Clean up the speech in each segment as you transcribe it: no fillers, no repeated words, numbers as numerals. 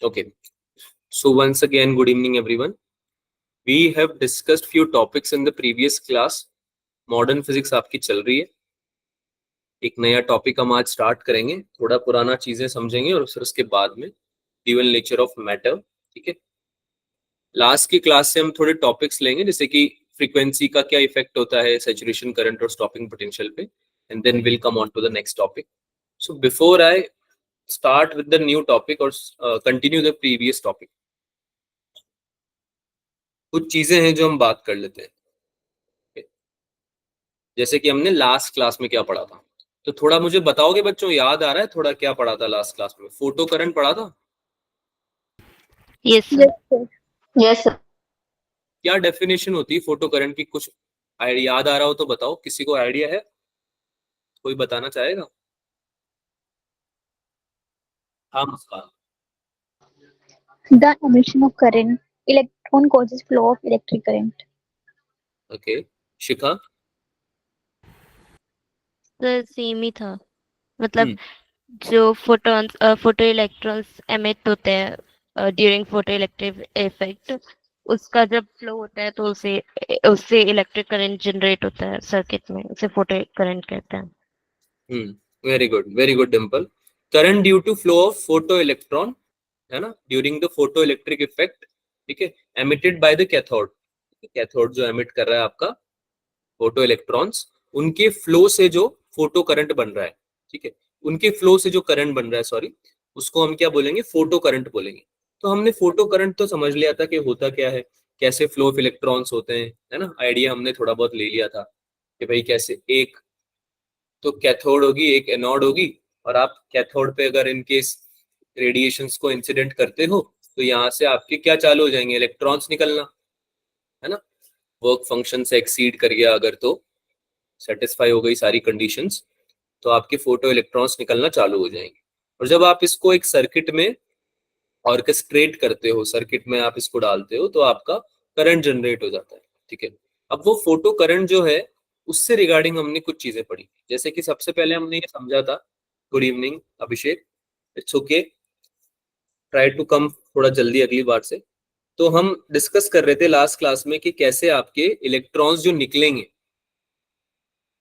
Okay. So once again, good evening, everyone. We have discussed few topics in the previous class. Modern physics आपकी चल रही है. एक नया टॉपिक हम आज स्टार्ट करेंगे. थोड़ा पुराना चीजें समझेंगे और फिर उसके बाद में ड्यूअल नेचर ऑफ मैटर. ठीक है. लास्ट की क्लास से हम थोड़े टॉपिक्स लेंगे, जैसे कि फ्रीक्वेंसी का क्या इफेक्ट होता है सैचुरेशन करंट और स्टॉपिंग पोटेंशियल पे, and then will come on to the next topic. So before I start with the new topic or continue the previous topic, कुछ चीजें हैं जो हम बात कर लेते हैं. जैसे कि हमने लास्ट क्लास में क्या पढ़ा था, तो थोड़ा मुझे बताओगे बच्चों, याद आ रहा है थोड़ा क्या पढ़ा था लास्ट क्लास में? फोटो करंट पढ़ा था. Yes sir. Yes sir. क्या डेफिनेशन होती है फोटो करंट की? कुछ याद आ रहा हो तो बताओ. किसी को आइडिया है? कोई बताना चाहेगा? हाँ मुस्कान. The emission of current. Electron causes flow of electric current. Okay. Shikha. Sir same ही था. मतलब जो फोटो इलेक्ट्रॉन्स एमिट होते हैं ड्यूरिंग फोटो इलेक्ट्रिक इफेक्ट, उसका जब फ्लो होता है तो उससे इलेक्ट्रिक करंट जनरेट होता है सर्किट में. उसे फोटो करंट कहते हैं. Very good Dimple. Current due to flow of photo electron, है ना, during the photo electric effect. ठीक है. Emitted by the cathode. Cathode जो एमिट कर रहा है आपका फोटो इलेक्ट्रॉन्स, उनके फ्लो से जो फोटो करंट बन रहा है. ठीक है. उनके फ्लो से जो करंट बन रहा है, सॉरी, उसको हम क्या बोलेंगे? फोटो करंट बोलेंगे. तो हमने फोटो करंट तो समझ लिया था कि होता क्या है, कैसे फ्लो ऑफ इलेक्ट्रॉन्स होते हैं, है ना. आइडिया हमने थोड़ा बहुत ले लिया था कि भाई कैसे, एक तो कैथोड होगी, एक एनोड होगी, और आप कैथोड पे अगर इनकेस रेडिएशंस को इंसिडेंट करते हो तो यहाँ से आपके क्या चालू हो जाएंगे? इलेक्ट्रॉन्स निकलना, है ना. वर्क फंक्शन से एक्सीड कर गया अगर, तो सेटिस्फाई हो गई सारी कंडीशंस, तो आपके फोटो इलेक्ट्रॉन्स निकलना चालू हो जाएंगे. और जब आप इसको एक सर्किट में ऑर्केस्ट्रेट करते हो, सर्किट में आप इसको डालते हो, तो आपका करंट जनरेट हो जाता है. ठीक है. अब वो फोटो करंट जो है, उससे रिगार्डिंग हमने कुछ चीजें पढ़ी. जैसे कि सबसे पहले हमने ये समझा था. Good evening Abhishek. It's okay, try to come थोड़ा जल्दी अगली बार से. तो हम डिस्कस कर रहे थे लास्ट क्लास में कि कैसे आपके इलेक्ट्रॉन्स जो निकलेंगे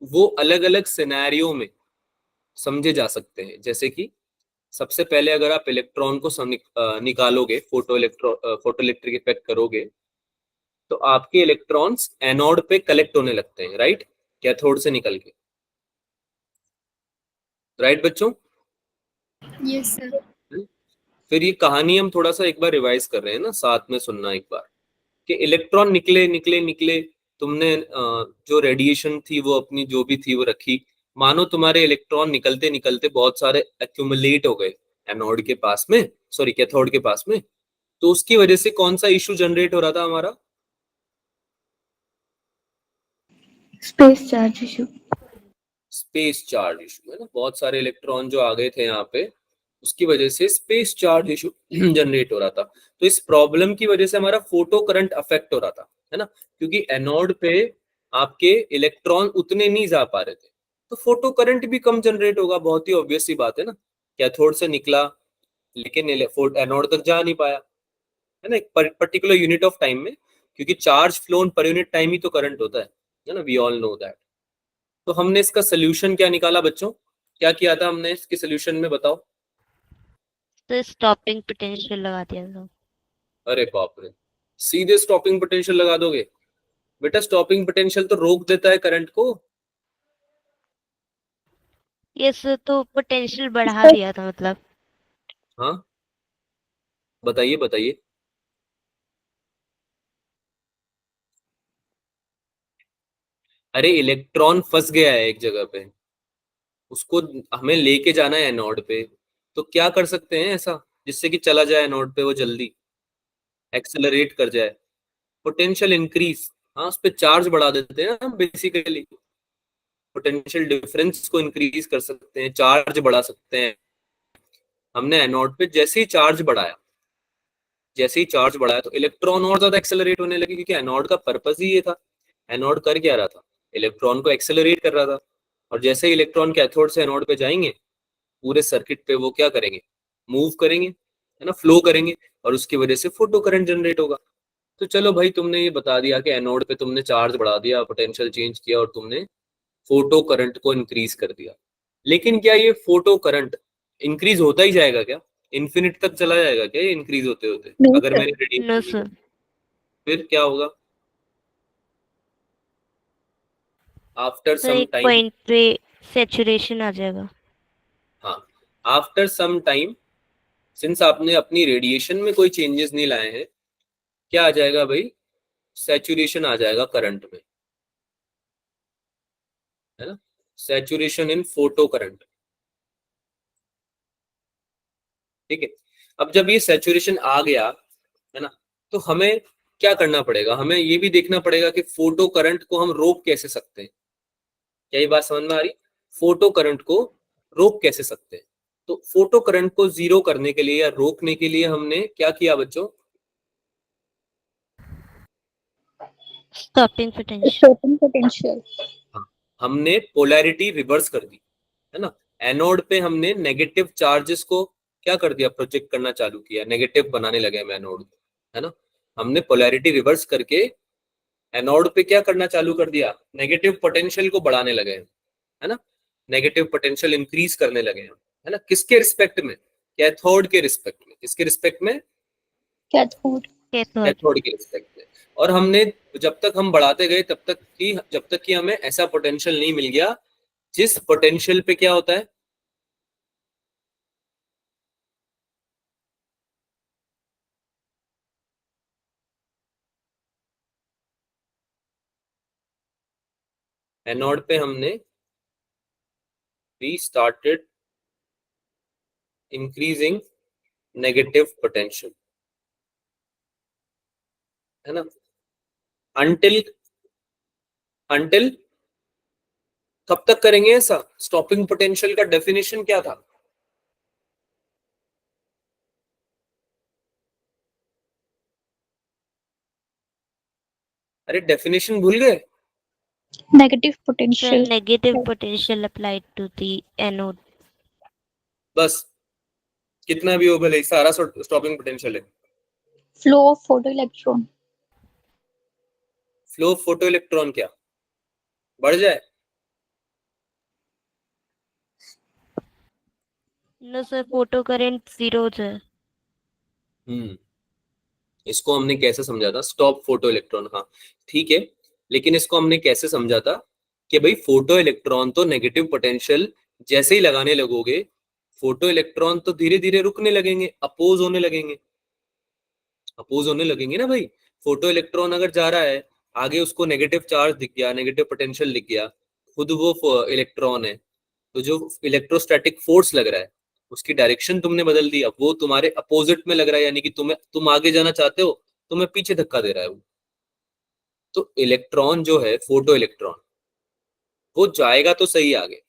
वो अलग अलग सिनेरियो में समझे जा सकते हैं. जैसे कि सबसे पहले अगर आप इलेक्ट्रॉन को निकालोगे, फोटो इलेक्ट्रिक इफेक्ट करोगे, तो आपके इलेक्ट्रॉन्स एनोड पे कलेक्ट होने लगते हैं, राइट, कैथोड से निकल के. राइट बच्चों? Yes sir. फिर ये कहानी हम थोड़ा सा एक बार रिवाइज कर रहे हैं ना, साथ में सुनना एक बार, कि इलेक्ट्रॉन निकले निकले निकले, तुमने जो रेडिएशन थी वो अपनी जो भी थी वो रखी. मानो तुम्हारे इलेक्ट्रॉन निकलते निकलते बहुत सारे एक्यूमुलेट हो गए एनोड के पास में, सॉरी कैथोड के पास में, तो उसकी वजह से कौन सा इशू जनरेट हो रहा था हमारा? Space charge issue. Space charge issue, है ना. बहुत सारे इलेक्ट्रॉन जो आ गए थे यहाँ पे, उसकी वजह से स्पेस चार्ज इशू जनरेट हो रहा था. तो इस प्रॉब्लम की वजह से हमारा फोटो करंट अफेक्ट हो रहा था, है ना, क्योंकि एनोड पे आपके इलेक्ट्रॉन उतने नहीं जा पा रहे थे, तो फोटो करंट भी कम जनरेट होगा. बहुत ही ऑब्वियस सी बात है ना. कैथोड से निकला लेकिन एनोड तक जा नहीं पाया, है ना, एक पर्टिकुलर यूनिट ऑफ टाइम में, क्योंकि चार्ज फ्लोन पर यूनिट टाइम ही तो करंट होता है ना. We all know that. तो हमने इसका सोल्यूशन क्या निकाला बच्चों? क्या किया था हमने इसके सोल्यूशन में, बताओ. तो स्टॉपिंग पोटेंशियल लगा दिया था. अरे बाप रे, सीधे स्टॉपिंग पोटेंशियल लगा दोगे? बेटा स्टॉपिंग पोटेंशियल तो रोक देता है करंट को. यस, तो पोटेंशियल बढ़ा दिया था मतलब. हाँ बताइए बताइए. अरे इलेक्ट्रॉन फंस गया है एक जगह पे, उसको हमें लेके जाना है एनोड पे, तो क्या कर सकते हैं ऐसा जिससे कि चला जाए एनोड पे, वो जल्दी एक्सेलरेट कर जाए? Potential increase. हाँ, उस पर चार्ज बढ़ा देते हैं हम बेसिकली. पोटेंशियल डिफरेंस को इंक्रीज कर सकते हैं, चार्ज बढ़ा सकते हैं. हमने एनोड पे जैसे ही चार्ज बढ़ाया, जैसे ही चार्ज बढ़ाया, तो इलेक्ट्रॉन और ज्यादा एक्सेलरेट होने लगे, क्योंकि एनोड का पर्पस ही ये था. एनोड कर क्या रहा था? इलेक्ट्रॉन को एक्सेलरेट कर रहा था. और जैसे ही इलेक्ट्रॉन कैथोड से एनोड पे जाएंगे, पूरे सर्किट पे वो क्या करेंगे? मूव करेंगे, है ना, फ्लो करेंगे, और उसकी वजह से फोटो करंट जनरेट होगा। तो चलो भाई, तुमने ये बता दिया कि एनोड पे तुमने चार्ज बढ़ा दिया, पोटेंशियल चेंज किया, और तुमने फोटो करंट को इंक्रीज कर दिया। लेकिन क्या ये फोटो करंट इंक्रीज होता ही जाएगा क्या? इन्फिनिट तक चला जाएगा क्या ये इंक्रीज होते होते? नहीं अगर सर। मैंने नो रेडिएशन दी तो सर, फिर क्या होगा? आफ्टर तो सम एक टाइम, पॉइंट पे सेचुरेशन आ जाएगा। हाँ, आफ्टर सम टाइम, सिंस आपने अपनी रेडिएशन में कोई चेंजेस नहीं लाए हैं, क्या आ जाएगा भाई? सैचुरेशन आ जाएगा करंट में, है ना, सैचुरेशन इन फोटो करंट। ठीक है। अब जब ये सैचुरेशन आ गया, है ना, तो हमें क्या करना पड़ेगा? हमें ये भी देखना पड़ेगा कि फोटो करंट को हम रोक कैसे सकते हैं। क्या ये बात समझ में आ रही? फोटो करंट को रोक कैसे सकते हैं? तो फोटो करंट को जीरो करने के लिए या रोकने के लिए हमने क्या किया बच्चों? Stopping potential. Stopping potential. हाँ, हमने पोलैरिटी रिवर्स कर दी, है ना। एनोड पे हमने नेगेटिव चार्जेस को क्या कर दिया? प्रोजेक्ट करना चालू किया, नेगेटिव बनाने लगे हम एनोड, है ना। हमने पोलैरिटी रिवर्स करके एनोड पे क्या करना चालू कर दिया? नेगेटिव पोटेंशियल को बढ़ाने लगे हैं, है ना, नेगेटिव पोटेंशियल इंक्रीज करने लगे हैं, है ना। किसके रिस्पेक्ट में? कैथोड के रिस्पेक्ट में। किसके रिस्पेक्ट में? कैथोड। कैथोड। कैथोड के रिस्पेक्ट में। और हमने, जब तक हम बढ़ाते गए तब तक कि जब तक कि हमें ऐसा पोटेंशियल नहीं मिल गया जिस पोटेंशियल पे क्या होता है? एनोड पे हमने we started increasing negative potential, है ना, अंटिल अंटिल कब तक करेंगे ऐसा? स्टॉपिंग पोटेंशियल का डेफिनेशन क्या था? अरे डेफिनेशन भूल गए? Negative sir, potential. Negative potential applied to the anode. बस, कितना भी हो भले, सारा स्टॉपिंग पोटेंशियल है। Flow of photo electron. Flow photo electron क्या बढ़ जाए? No sir, photo current zero हो जाए। हम्म, इसको हमने कैसे समझा था? स्टॉप फोटो इलेक्ट्रॉन, हाँ ठीक है। लेकिन इसको हमने कैसे समझा था कि भाई फोटो इलेक्ट्रॉन तो नेगेटिव पोटेंशियल जैसे ही लगाने लगोगे, फोटो इलेक्ट्रॉन तो धीरे धीरे रुकने लगेंगे, अपोज होने लगेंगे ना भाई। फोटो इलेक्ट्रॉन अगर जा रहा है आगे, उसको नेगेटिव चार्ज दिख गया, नेगेटिव पोटेंशियल दिख गया, खुद वो इलेक्ट्रॉन है, तो जो इलेक्ट्रोस्टैटिक फोर्स लग रहा है उसकी डायरेक्शन तुमने बदल दी, अब वो तुम्हारे अपोजिट में लग रहा है, यानी कि तुम आगे जाना चाहते हो, तुम्हें पीछे धक्का दे रहा है वो। तो इलेक्ट्रॉन जो है, फोटो इलेक्ट्रॉन, वो जाएगा तो सही आगे,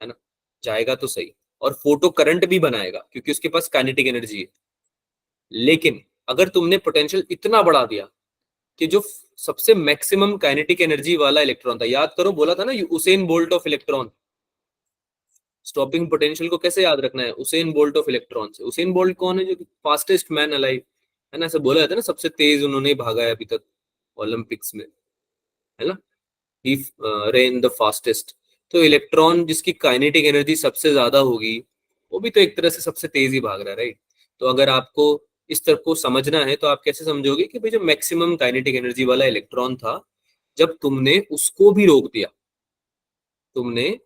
है ना, जाएगा तो सही, और फोटो करंट भी बनाएगा क्योंकि उसके पास काइनेटिक एनर्जी है। लेकिन अगर तुमने पोटेंशियल इतना बढ़ा दिया कि जो सबसे मैक्सिमम काइनेटिक एनर्जी वाला इलेक्ट्रॉन था, याद करो बोला था ना, Usain bolt of electron. Stopping potential को कैसे याद रखना है? उसेन बोल्ट ऑफ इलेक्ट्रॉन से। उसेन बोल्ट कौन है? जो फास्टेस्ट मैन अलाइव, है ना, ऐसे बोला जाता है ना, सबसे तेज उन्होंने भागा है अभी तक ओलंपिक्स में, है ना, ही रेन द फास्टेस्ट। तो इलेक्ट्रॉन जिसकी काइनेटिक एनर्जी सबसे ज्यादा होगी, वो भी तो एक तरह से सबसे तेज ही भाग रहा है, राइट। तो अगर आपको इस तरफ को समझना है तो आप कैसे समझोगे कि भाई जो मैक्सिमम काइनेटिक एनर्जी वाला इलेक्ट्रॉन था, जब तुमने उसको भी रोक दिया, तुमने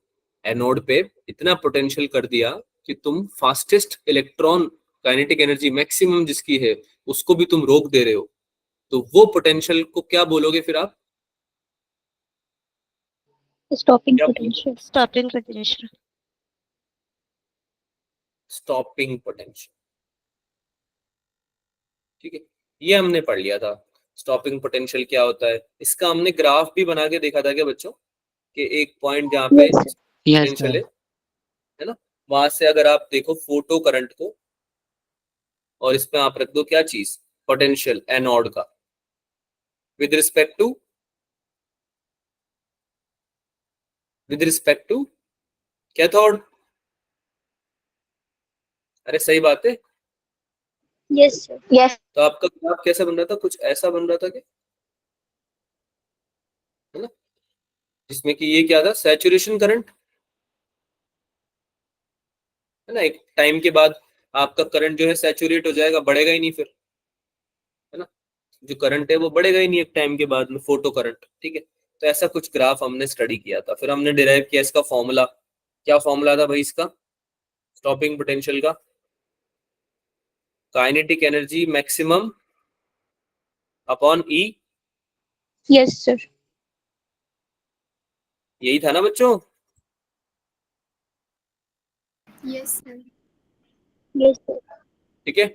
एनोड पे इतना पोटेंशियल कर दिया कि तुम fastest electron, kinetic energy maximum जिसकी है, उसको भी तुम रोक दे रहे हो, तो वो पोटेंशियल को क्या बोलोगे फिर आप? स्टॉपिंग क्या बोलोगे? Potential. Stopping potential. Stopping potential. ठीक है, ये हमने पढ़ लिया था। स्टॉपिंग पोटेंशियल क्या होता है, इसका हमने ग्राफ भी बना के देखा था क्या बच्चों? कि एक पॉइंट जहाँ पे यस। Yes potential sir. है ना, वहां से अगर आप देखो फोटो करंट को, और इसमें आप रख दो क्या चीज? पोटेंशियल एनोड का विद रिस्पेक्ट टू, कैथोड, अरे सही बात है। Yes, sir. Yes. तो आपका ग्राफ कैसा बन रहा था, कुछ ऐसा बन रहा था क्या, है ना, जिसमें कि ये क्या था, सैचुरेशन करंट, है ना। एक टाइम के बाद आपका करंट जो है सैचुरेट हो जाएगा, बढ़ेगा ही नहीं फिर, है ना। जो करंट है वो बढ़ेगा ही नहीं एक टाइम के बाद में, फोटो करंट, ठीक है। तो ऐसा कुछ ग्राफ हमने स्टडी किया था, फिर हमने डिराइव किया इसका फॉर्मूला। क्या फॉर्मूला था भाई इसका, स्टॉपिंग पोटेंशियल का, काइनेटिक एनर्जी मैक्सिमम अपॉन ई। Yes, sir. यही था ना बच्चों। Yes, sir. Yes, sir. ठीक है,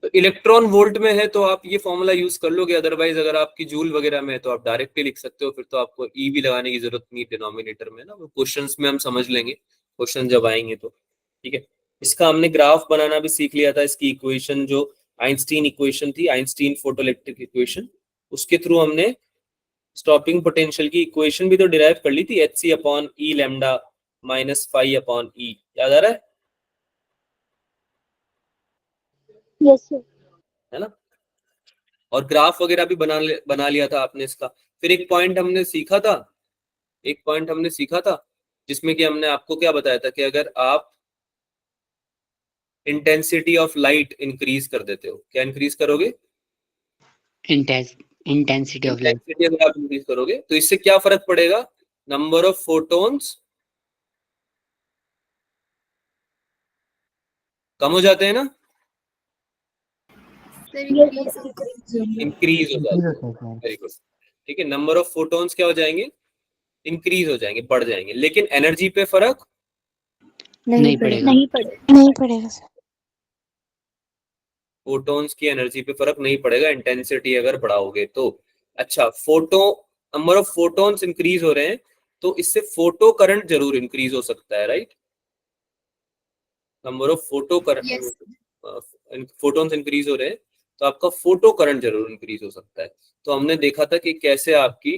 तो इलेक्ट्रॉन वोल्ट में है तो आप ये फॉर्मूला यूज कर लोगे, अदरवाइज अगर आपकी जूल वगैरह में है तो आप डायरेक्ट ही लिख सकते हो, फिर तो आपको ई भी लगाने की जरूरत नहीं डिनोमिनेटर में ना, वो क्वेश्चंस में हम समझ लेंगे, क्वेश्चन जब आएंगे तो। ठीक है, इसका हमने ग्राफ बनाना भी सीख लिया था, इसकी इक्वेशन जो आइंस्टीन इक्वेशन थी, आइंस्टीन फोटोइलेक्ट्रिक इक्वेशन, उसके थ्रू हमने स्टॉपिंग पोटेंशियल की इक्वेशन भी तो डिराइव कर ली थी, एच सी अपॉन ई लैम्डा माइनस फाइव अपॉन ई, याद आ रहा Yes, sir. है ना। और ग्राफ वगैरह भी बना लिया था आपने इसका। फिर एक पॉइंट हमने सीखा था जिसमें कि हमने आपको क्या बताया था कि अगर आप इंटेंसिटी ऑफ लाइट इंक्रीज कर देते हो, क्या इंक्रीज करोगे, इंटेंसिटी ऑफ लाइट। इंटेंसिटी अगर आप इंक्रीज करोगे तो इससे क्या फर्क पड़ेगा, नंबर ऑफ फोटॉन्स कम हो जाते हैं ना, Sir, Yes, increase. sir. Increase हो जाते हैं। वेरी गुड, ठीक है, नंबर ऑफ फोटॉन्स क्या हो जाएंगे, इंक्रीज हो जाएंगे, बढ़ जाएंगे, लेकिन एनर्जी पे फर्क नहीं पड़ेगा। नहीं पड़े. नहीं पड़ेगा सर। फोटॉन्स की एनर्जी पे फर्क नहीं पड़ेगा इंटेंसिटी अगर बढ़ाओगे तो। अच्छा, photo number of photons increase हो रहे हैं तो इससे फोटो करंट जरूर इंक्रीज हो सकता है, right. Number of photo Yes. Current, photons increase हो रहे हैं तो आपका फोटो करंट जरूर इंक्रीज हो सकता है। तो हमने देखा था कि कैसे आपकी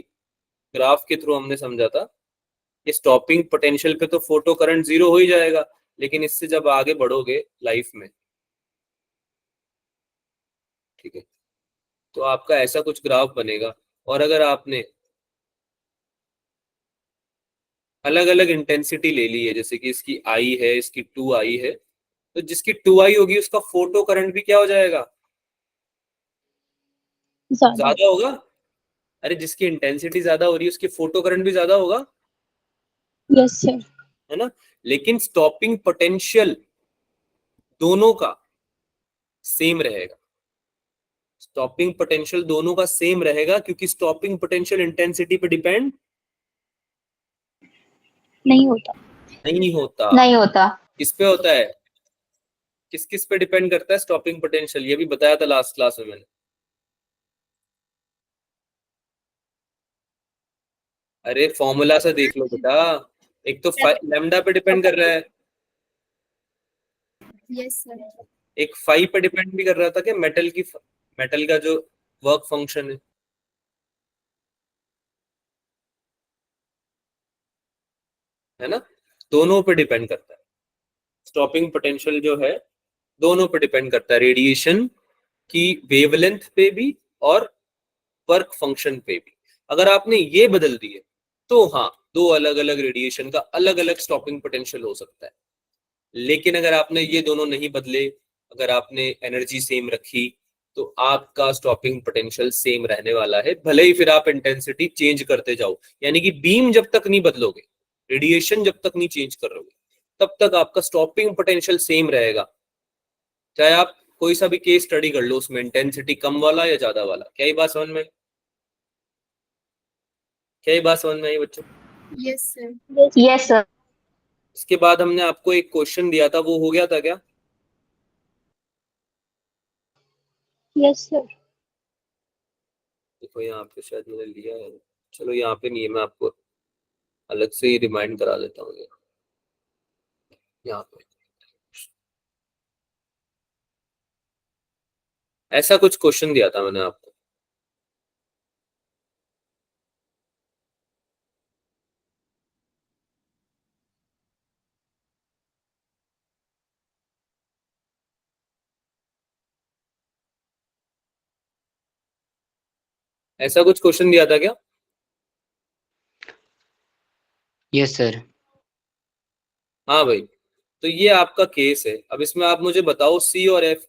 ग्राफ के थ्रू हमने समझा था कि स्टॉपिंग पोटेंशियल पे तो फोटो करंट जीरो हो ही जाएगा, लेकिन इससे जब आगे बढ़ोगे लाइफ में, ठीक है, तो आपका ऐसा कुछ ग्राफ बनेगा। और अगर आपने अलग अलग इंटेंसिटी ले ली है, जैसे कि इसकी आई है, इसकी टू आई है, तो जिसकी टू आई होगी उसका फोटो करंट भी क्या हो जाएगा, ज्यादा. ज्यादा होगा। अरे जिसकी इंटेंसिटी ज्यादा हो रही है उसकी फोटो करंट भी ज्यादा होगा, Yes, sir. है ना। लेकिन स्टॉपिंग पोटेंशियल दोनों का सेम रहेगा, स्टॉपिंग पोटेंशियल दोनों का सेम रहेगा, क्योंकि स्टॉपिंग पोटेंशियल इंटेंसिटी पे डिपेंड नहीं होता. नहीं होता। नहीं होता. किस पे होता है, किस किस पे डिपेंड करता है स्टॉपिंग पोटेंशियल, ये भी बताया था लास्ट क्लास में मैंने। अरे फॉर्मूला से देख लो बेटा, एक तो लैम्डा पे डिपेंड कर रहा है, Yes, sir. एक फाइव पे डिपेंड भी कर रहा था कि मेटल का जो वर्क फंक्शन है ना, दोनों पे डिपेंड करता है। स्टॉपिंग पोटेंशियल जो है दोनों पे डिपेंड करता है, रेडिएशन की वेवलेंथ पे भी और वर्क फंक्शन पे भी। अगर आपने ये बदल दिए तो हाँ, दो अलग अलग रेडिएशन का अलग अलग स्टॉपिंग पोटेंशियल हो सकता है। लेकिन अगर आपने ये दोनों नहीं बदले, अगर आपने एनर्जी सेम रखी, तो आपका स्टॉपिंग पोटेंशियल सेम रहने वाला है, भले ही फिर आप इंटेंसिटी चेंज करते जाओ। यानी कि बीम जब तक नहीं बदलोगे, रेडिएशन जब तक नहीं चेंज करोगे, तब तक आपका स्टॉपिंग पोटेंशियल सेम रहेगा। चाहे आप कोई सा भी केस स्टडी कर लो, उसमें इंटेंसिटी कम वाला या ज्यादा वाला, क्या ही बात समझ में, क्या ही बात समझ में आई बच्चों। Yes, sir. Yes, sir. इसके बाद हमने आपको एक क्वेश्चन दिया था, वो हो गया था क्या, Yes, sir. देखो यहाँ पे शायद मैंने लिया है, चलो यहाँ पे नहीं है, मैं आपको अलग से ही रिमाइंड करा देता हूँ। यहाँ पे ऐसा कुछ क्वेश्चन दिया था मैंने आपको, ऐसा कुछ क्वेश्चन दिया था क्या? Yes sir. हाँ भाई, तो ये आपका केस है। अब इसमें आप मुझे बताओ सी और F,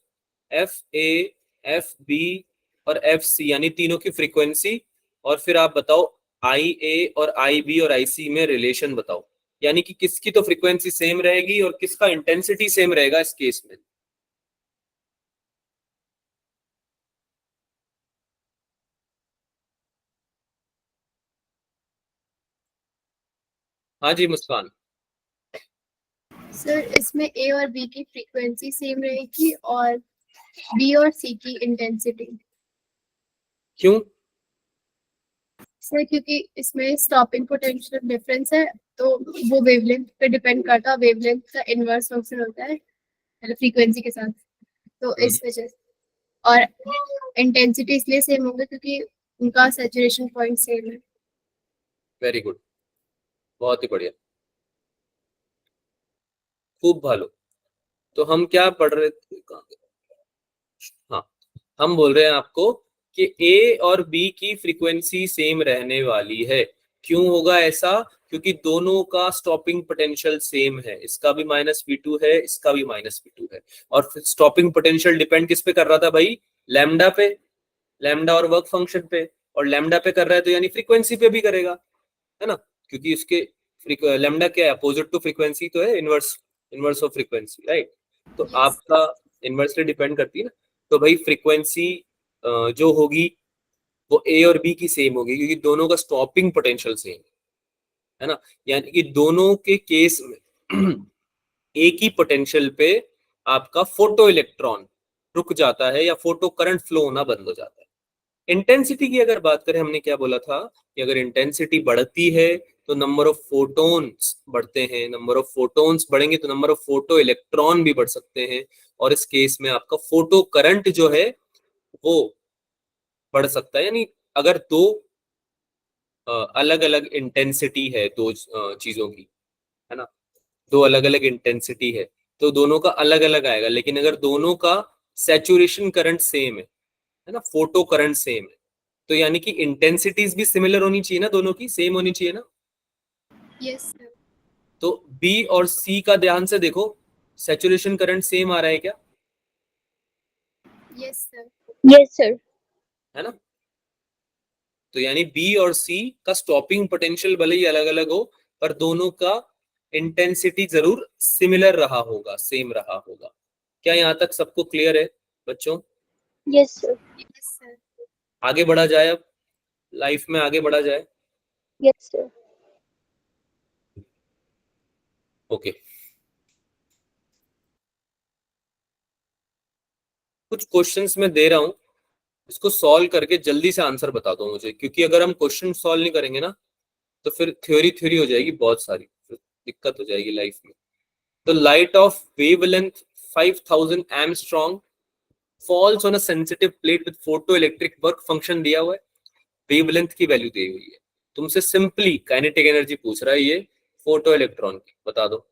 F A, F B और एफ सी यानी तीनों की फ्रीक्वेंसी, और फिर आप बताओ आई ए और आई बी और आई सी में रिलेशन बताओ, यानी कि किसकी तो फ्रीक्वेंसी सेम रहेगी और किसका इंटेंसिटी सेम रहेगा इस केस में। हाँ जी मुस्कान। सर इसमें ए और बी की फ्रीक्वेंसी सेम रहेगी और बी और सी की इंटेंसिटी। क्यों? सर क्योंकि इसमें स्टॉपिंग पोटेंशियल डिफरेंस है, तो वो वेवलेंथ पे डिपेंड करता है, वेवलेंथ का इनवर्स फंक्शन होता है मतलब फ्रीक्वेंसी के साथ, तो इस वजह से। और इंटेंसिटी इसलिए सेम होगा क्योंकि उनका सैचुरेशन पॉइंट सेम है। वेरी गुड, बहुत ही बढ़िया, खूब भालो। तो हम क्या पढ़ रहे थे? हाँ, हम बोल रहे हैं आपको कि ए और बी की फ्रीक्वेंसी सेम रहने वाली है। क्यों होगा ऐसा? क्योंकि दोनों का स्टॉपिंग पोटेंशियल सेम है, इसका भी -v2 है, इसका भी -v2 है। और स्टॉपिंग पोटेंशियल डिपेंड किस पे कर रहा था भाई? लैम्डा पे, लैम्डा और वर्क फंक्शन पे। और लैम्डा पे कर रहा है तो यानी फ्रीक्वेंसी पे भी करेगा, है ना? क्योंकि उसके लैम्डा क्या है? अपोजिट टू फ्रीक्वेंसी तो है, inverse, inverse of frequency, right? तो यस। आपका इनवर्सली डिपेंड करती है ना। तो भाई फ्रीक्वेंसी जो होगी वो ए और बी की सेम होगी, क्योंकि दोनों का स्टॉपिंग पोटेंशियल सेम है ना। यानी कि दोनों के केस में एक ही पोटेंशियल पे आपका फोटो इलेक्ट्रॉन रुक जाता है या फोटो करंट फ्लो होना बंद हो जाता है। इंटेंसिटी की अगर बात करें, हमने क्या बोला था कि अगर इंटेंसिटी बढ़ती है तो नंबर ऑफ फोटोन्स बढ़ते हैं, नंबर ऑफ फोटोन्स बढ़ेंगे तो नंबर ऑफ फोटो इलेक्ट्रॉन भी बढ़ सकते हैं, और इस केस में आपका फोटो करंट जो है वो बढ़ सकता है। यानी अगर दो अलग अलग इंटेंसिटी है दो चीजों की, है ना, दो अलग अलग इंटेंसिटी है तो दोनों का अलग अलग आएगा। लेकिन अगर दोनों का सैचुरेशन करंट सेम है ना, फोटो करंट सेम है, तो यानी कि इंटेंसिटीज भी सिमिलर होनी चाहिए ना, दोनों की सेम होनी चाहिए ना। Yes sir. तो बी और सी का ध्यान से देखो, सैचुरेशन करंट सेम आ रहा है क्या? Yes sir. Yes, sir. है ना? तो यानी बी और सी का स्टॉपिंग पोटेंशियल भले ही अलग अलग हो, पर दोनों का इंटेंसिटी जरूर सिमिलर रहा होगा, सेम रहा होगा। क्या यहाँ तक सबको क्लियर है बच्चों? Yes, sir. Yes sir. आगे बढ़ा जाए, अब लाइफ में आगे बढ़ा जाए। Yes, sir. ओके, कुछ क्वेश्चंस मैं दे रहा हूं, इसको सॉल्व करके जल्दी से आंसर बता दो मुझे, क्योंकि अगर हम क्वेश्चन सॉल्व नहीं करेंगे ना तो फिर थ्योरी थ्योरी हो जाएगी बहुत सारी, फिर दिक्कत हो जाएगी लाइफ में। तो light of wavelength 5000 angstrom falls on a sensitive plate with photo electric work function दिया हुआ है, वेवलेंथ की वैल्यू दी हुई है, तुमसे सिंपली काइनेटिक एनर्जी पूछ रहा है ये फोटो इलेक्ट्रॉन की, बता दो।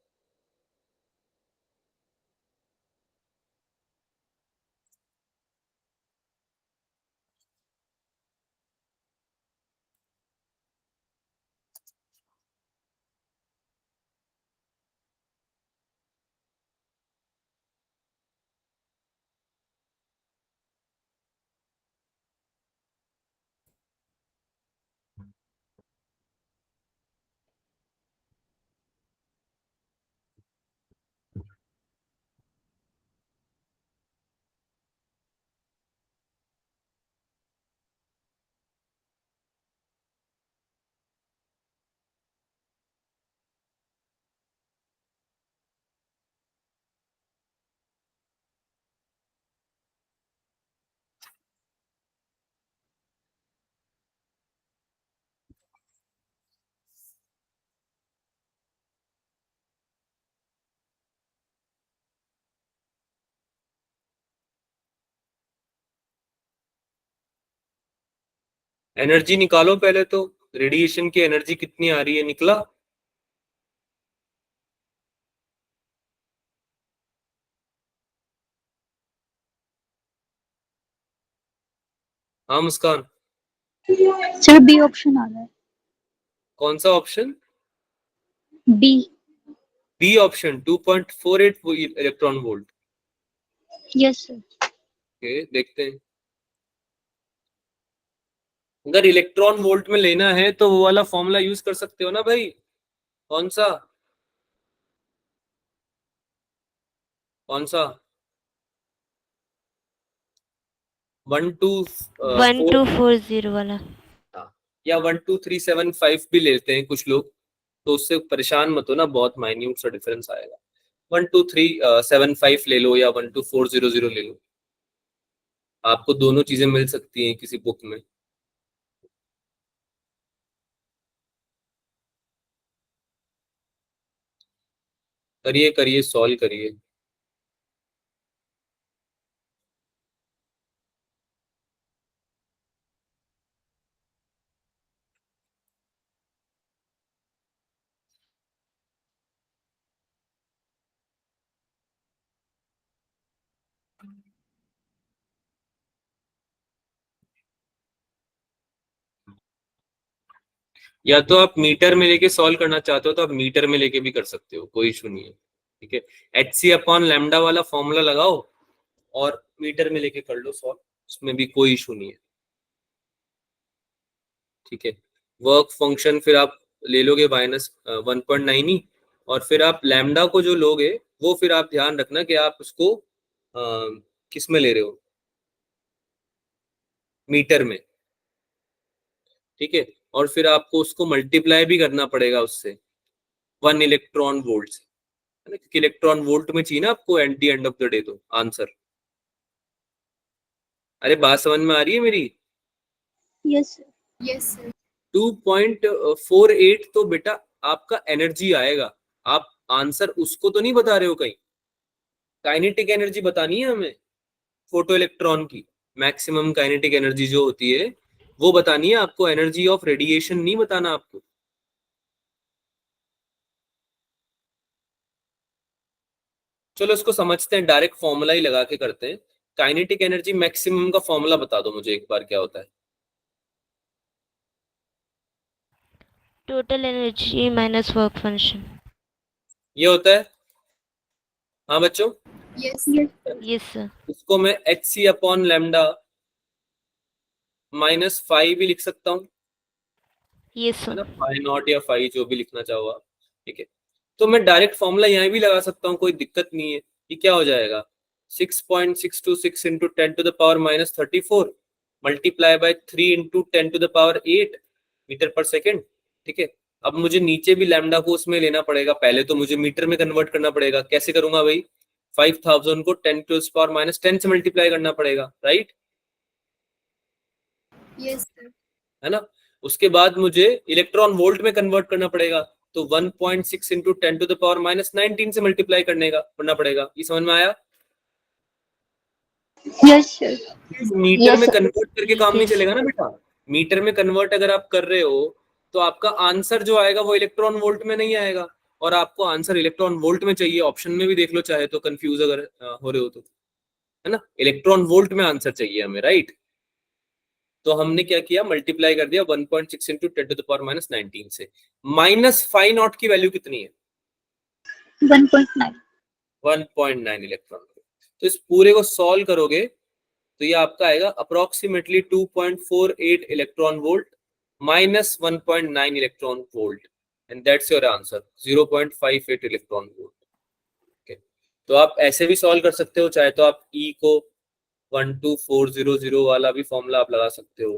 एनर्जी निकालो पहले तो, रेडिएशन की एनर्जी कितनी आ रही है, निकला? हाँ मुस्कान। सर बी ऑप्शन आ रहा है। कौन सा option? B. B option 2.48 electron volt. Yes sir. Okay, देखते हैं। अगर इलेक्ट्रॉन वोल्ट में लेना है तो वो वाला फॉर्मूला यूज कर सकते हो ना भाई। कौन सा? कौन सा? वन 1240 टू फोर जीरो वाला। या 12375 भी लेते हैं कुछ लोग, तो उससे परेशान मत हो ना, बहुत माइन्यूट सा डिफरेंस आएगा। 12375 ले लो या 12400 ले लो, आपको दोनों चीजें मिल सकती हैं किसी बुक में। करिए करिए, सॉल्व करिए। या तो आप मीटर में लेके सॉल्व करना चाहते हो तो आप मीटर में लेके भी कर सकते हो, कोई इशू नहीं है। ठीक है, HC/λ वाला फॉर्मूला लगाओ और मीटर में लेके कर लो सॉल्व, उसमें भी कोई इशू नहीं है। ठीक है, वर्क फंक्शन फिर आप ले लोगे -1.9 ही, और फिर आप लैम्डा को जो लोगे वो फिर आप ध्यान रखना कि आप उसको किस में ले रहे हो, मीटर में। ठीक है, और फिर आपको उसको मल्टीप्लाई भी करना पड़ेगा उससे 1 इलेक्ट्रॉन वोल्ट से, है ना, क्योंकि इलेक्ट्रॉन वोल्ट में चाहिए ना आपको at the end of the day तो आंसर। अरे बात समझ में आ रही है मेरी? Yes sir. Yes sir. 2.48 तो बेटा आपका एनर्जी आएगा, आप आंसर उसको तो नहीं बता रहे हो कहीं। काइनेटिक एनर्जी बतानी है हमें, फोटो इलेक्ट्रॉन की मैक्सिमम काइनेटिक एनर्जी जो होती है वो बतानी है आपको, एनर्जी ऑफ रेडिएशन नहीं बताना आपको। चलो इसको समझते हैं, डायरेक्ट फॉर्मूला ही लगा के करते हैं। काइनेटिक एनर्जी मैक्सिमम का फॉर्मूला बता दो मुझे एक बार, क्या होता है? Total energy minus work function. ये होता है, हाँ बच्चों, यस यस सर। इसको मैं HC/λ -5 भी लिख सकता हूँ, यस है ना, सर। फाइ नॉट या फाइ जो भी लिखना चाहो आप। ठीक है, तो मैं डायरेक्ट फॉर्मूला यहाँ भी लगा सकता हूँ, कोई दिक्कत नहीं है। ये क्या हो जाएगा, 6.626 into 10⁻34 multiply by 3 into 10⁸ metre पर सेकेंड। ठीक है, अब मुझे नीचे भी लैम्डा को उसमें लेना पड़ेगा, पहले तो मुझे मीटर में कन्वर्ट करना पड़ेगा। कैसे करूंगा भाई, 5000 को 10⁻10 से मल्टीप्लाई करना पड़ेगा, राइट? Yes sir. है ना, उसके बाद मुझे इलेक्ट्रॉन वोल्ट में कन्वर्ट करना पड़ेगा, तो 1.6 इंटू 10⁻19 से मल्टीप्लाई करना पड़ेगा। ये समझ में आया? Yes sir. मीटर Yes, में sir. कन्वर्ट करके काम नहीं Yes. चलेगा ना बेटा। मीटर में कन्वर्ट अगर आप कर रहे हो तो आपका आंसर जो आएगा वो इलेक्ट्रॉन वोल्ट में नहीं आएगा, और आपको आंसर इलेक्ट्रॉन वोल्ट में चाहिए। ऑप्शन में भी देख लो चाहे तो, कंफ्यूज अगर हो रहे हो तो, है ना, इलेक्ट्रॉन वोल्ट में आंसर चाहिए हमें, राइट? तो हमने क्या किया, मल्टीप्लाई कर दिया 1.6 इंटू 10⁻19 से। -φ0 की वैल्यू कितनी है? 1.9। 1.9 इलेक्ट्रॉन। तो इस पूरे को सॉल्व करोगे तो ये आपका आएगा approximately 2.48 electron volt minus 1.9 electron volt, and that's your answer, 0.58 electron volt. okay. तो आप ऐसे भी सॉल्व कर सकते हो, चाहे तो आप E को 12400 वाला भी फॉर्मूला आप लगा सकते हो,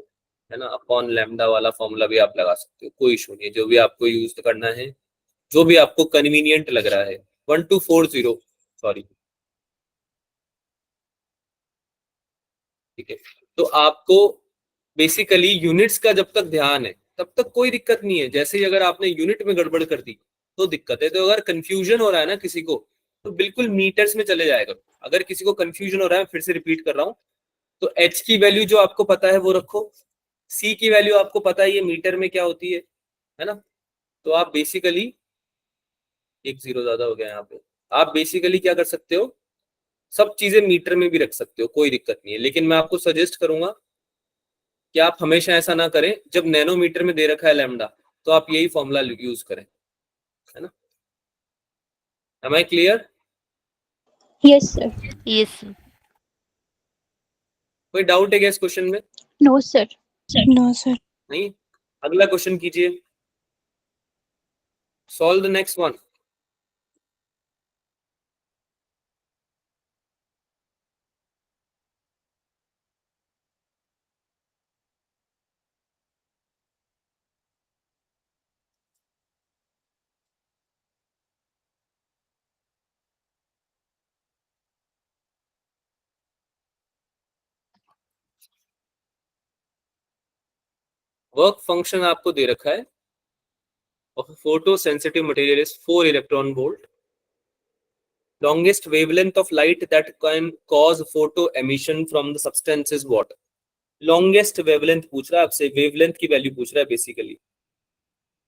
है ना, अपॉन लैम्डा वाला फॉर्मूला भी आप लगा सकते हो, कोई इशू नहीं है, जो भी आपको यूज करना है, जो भी आपको कन्वीनियंट लग रहा है। 1240, सॉरी। ठीक है, तो आपको बेसिकली यूनिट्स का जब तक ध्यान है तब तक कोई दिक्कत नहीं है। जैसे ही अगर आपने यूनिट में गड़बड़ कर दी तो दिक्कत है। तो अगर कंफ्यूजन हो रहा है ना किसी को, तो बिल्कुल मीटर्स में चले जाएगा। अगर किसी को कंफ्यूजन हो रहा है, फिर से रिपीट कर रहा हूँ, तो H की वैल्यू जो आपको पता है वो रखो, C की वैल्यू आपको पता है ये मीटर में क्या होती है ना। तो आप बेसिकली, एक जीरो ज्यादा हो गया यहाँ पे, आप बेसिकली क्या कर सकते हो, सब चीजें मीटर में भी रख सकते हो, कोई दिक्कत नहीं है। लेकिन मैं आपको सजेस्ट करूंगा कि आप हमेशा ऐसा ना करें, जब नैनोमीटर में दे रखा है लैम्डा तो आप यही फॉर्मूला यूज करें, है ना? Am I clear? Yes, sir. Yes, sir. कोई डाउट है क्या इस क्वेश्चन में? No, sir. No, sir. नहीं? अगला क्वेश्चन कीजिए, solve the next one. Work function आपको दे रखा है, of a photosensitive material is 4 electron volt. Longest wavelength of light that can cause photo emission from the substance is what? Longest wavelength पूछ रहा है आपसे, wavelength की value पूछ रहा है बेसिकली।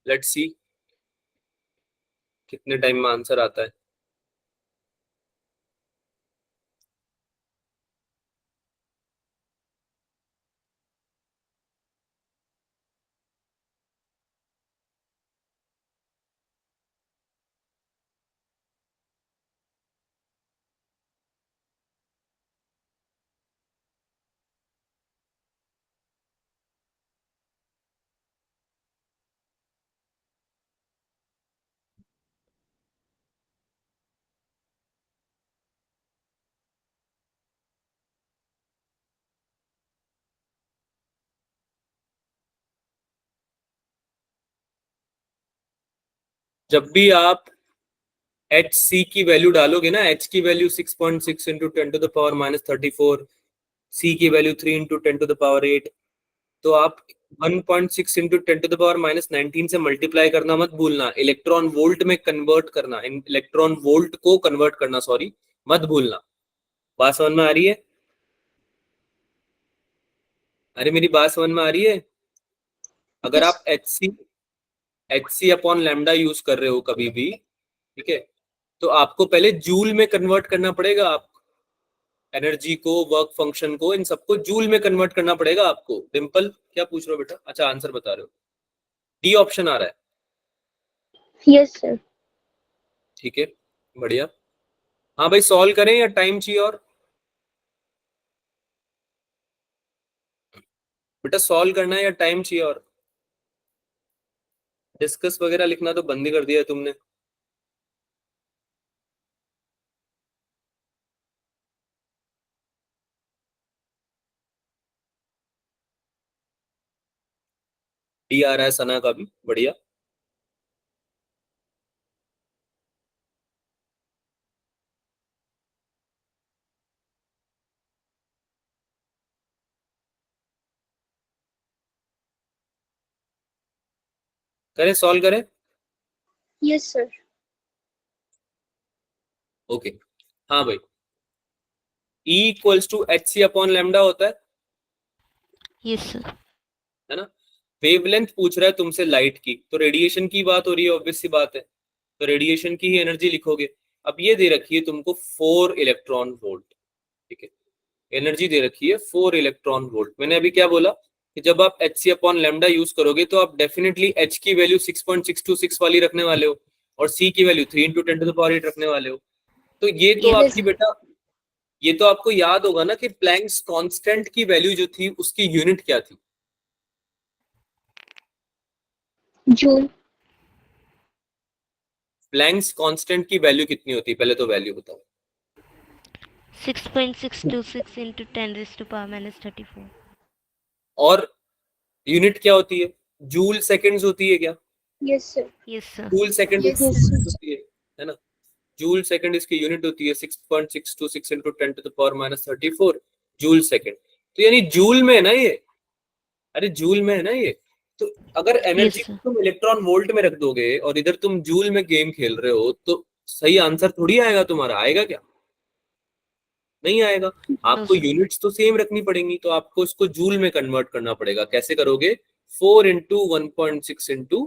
लेट्स सी कितने टाइम में आंसर आता है। जब भी आप एच सी की वैल्यू डालोगे ना, एच की value 6.6 into 10 to the power minus 34, C की value 3 into 10 to the power 8, तो आप 1.6 into 10 to the power minus 19 से मल्टीप्लाई करना मत भूलना, इलेक्ट्रॉन वोल्ट में कन्वर्ट करना, इलेक्ट्रॉन वोल्ट को कन्वर्ट करना, सॉरी, मत भूलना। बात समझ में आ रही है? अरे मेरी बात समझ में आ रही है? अगर Yes. आप H C upon lambda use कर रहे हो कभी भी, ठीक है, तो आपको पहले जूल में कन्वर्ट करना पड़ेगा। आप एनर्जी को, वर्क फंक्शन को, इन सबको जूल में कन्वर्ट करना पड़ेगा आपको। डिम्पल क्या पूछ रहे हो बेटा? अच्छा आंसर बता रहे हो, डी ऑप्शन आ रहा है, Yes, sir. ठीक है, बढ़िया। हाँ भाई, सॉल्व करें या टाइम चाहिए और? बेटा सॉल्व करना है या टाइम चाहिए और? डिस्कस वगैरह लिखना तो बंद ही कर दिया है तुमने। डी आ रहा है सना का भी, बढ़िया। करें, सॉल्व करें? Yes, sir. ओके, हाँ भाई, E equals to H C upon lambda होता है Yes, sir. है ना? वेवलेंथ पूछ रहा है तुमसे लाइट की, तो रेडिएशन की बात हो रही है, ऑब्वियस सी बात है, तो रेडिएशन की ही एनर्जी लिखोगे। अब ये दे रखी है तुमको 4 इलेक्ट्रॉन वोल्ट, ठीक है, एनर्जी दे रखी है 4 इलेक्ट्रॉन वोल्ट। मैंने अभी क्या बोला कि जब आप H C upon lambda use करोगे तो आप डेफिनेटली एच की वैल्यू 6.626 वाली रखने वाले हो और सी की value 3 into 10 to the power 8 रखने वाले हो। तो ये तो Yes. आपकी बेटा, ये तो आपको याद होगा ना कि प्लैंक्स कांस्टेंट की वैल्यू जो थी उसकी यूनिट क्या थी? Joule. प्लैंक्स कांस्टेंट की वैल्यू कितनी होती है? पहले तो वैल्यू बताओ। 6.626 into 10 raised to power minus 34. और यूनिट क्या होती है? जूल सेकंड्स होती है क्या? Yes, sir. Yes, sir. Joule second Yes, Yes, sir. होती है ना? जूल सेकंड इसकी यूनिट होती है 6.626 into 10 to the power minus 34 joule second. तो यानी जूल में है ना ये, अरे जूल में है ना ये। तो अगर एनर्जी Yes, sir. तुम इलेक्ट्रॉन वोल्ट में रख दोगे और इधर तुम जूल में गेम खेल रहे हो, तो सही आंसर थोड़ी आएगा तुम्हारा, आएगा क्या? नहीं आएगा। आपको sir. यूनिट्स तो सेम रखनी पड़ेंगी, तो आपको इसको जूल में कन्वर्ट करना पड़ेगा। कैसे करोगे? 4 into 1.6 into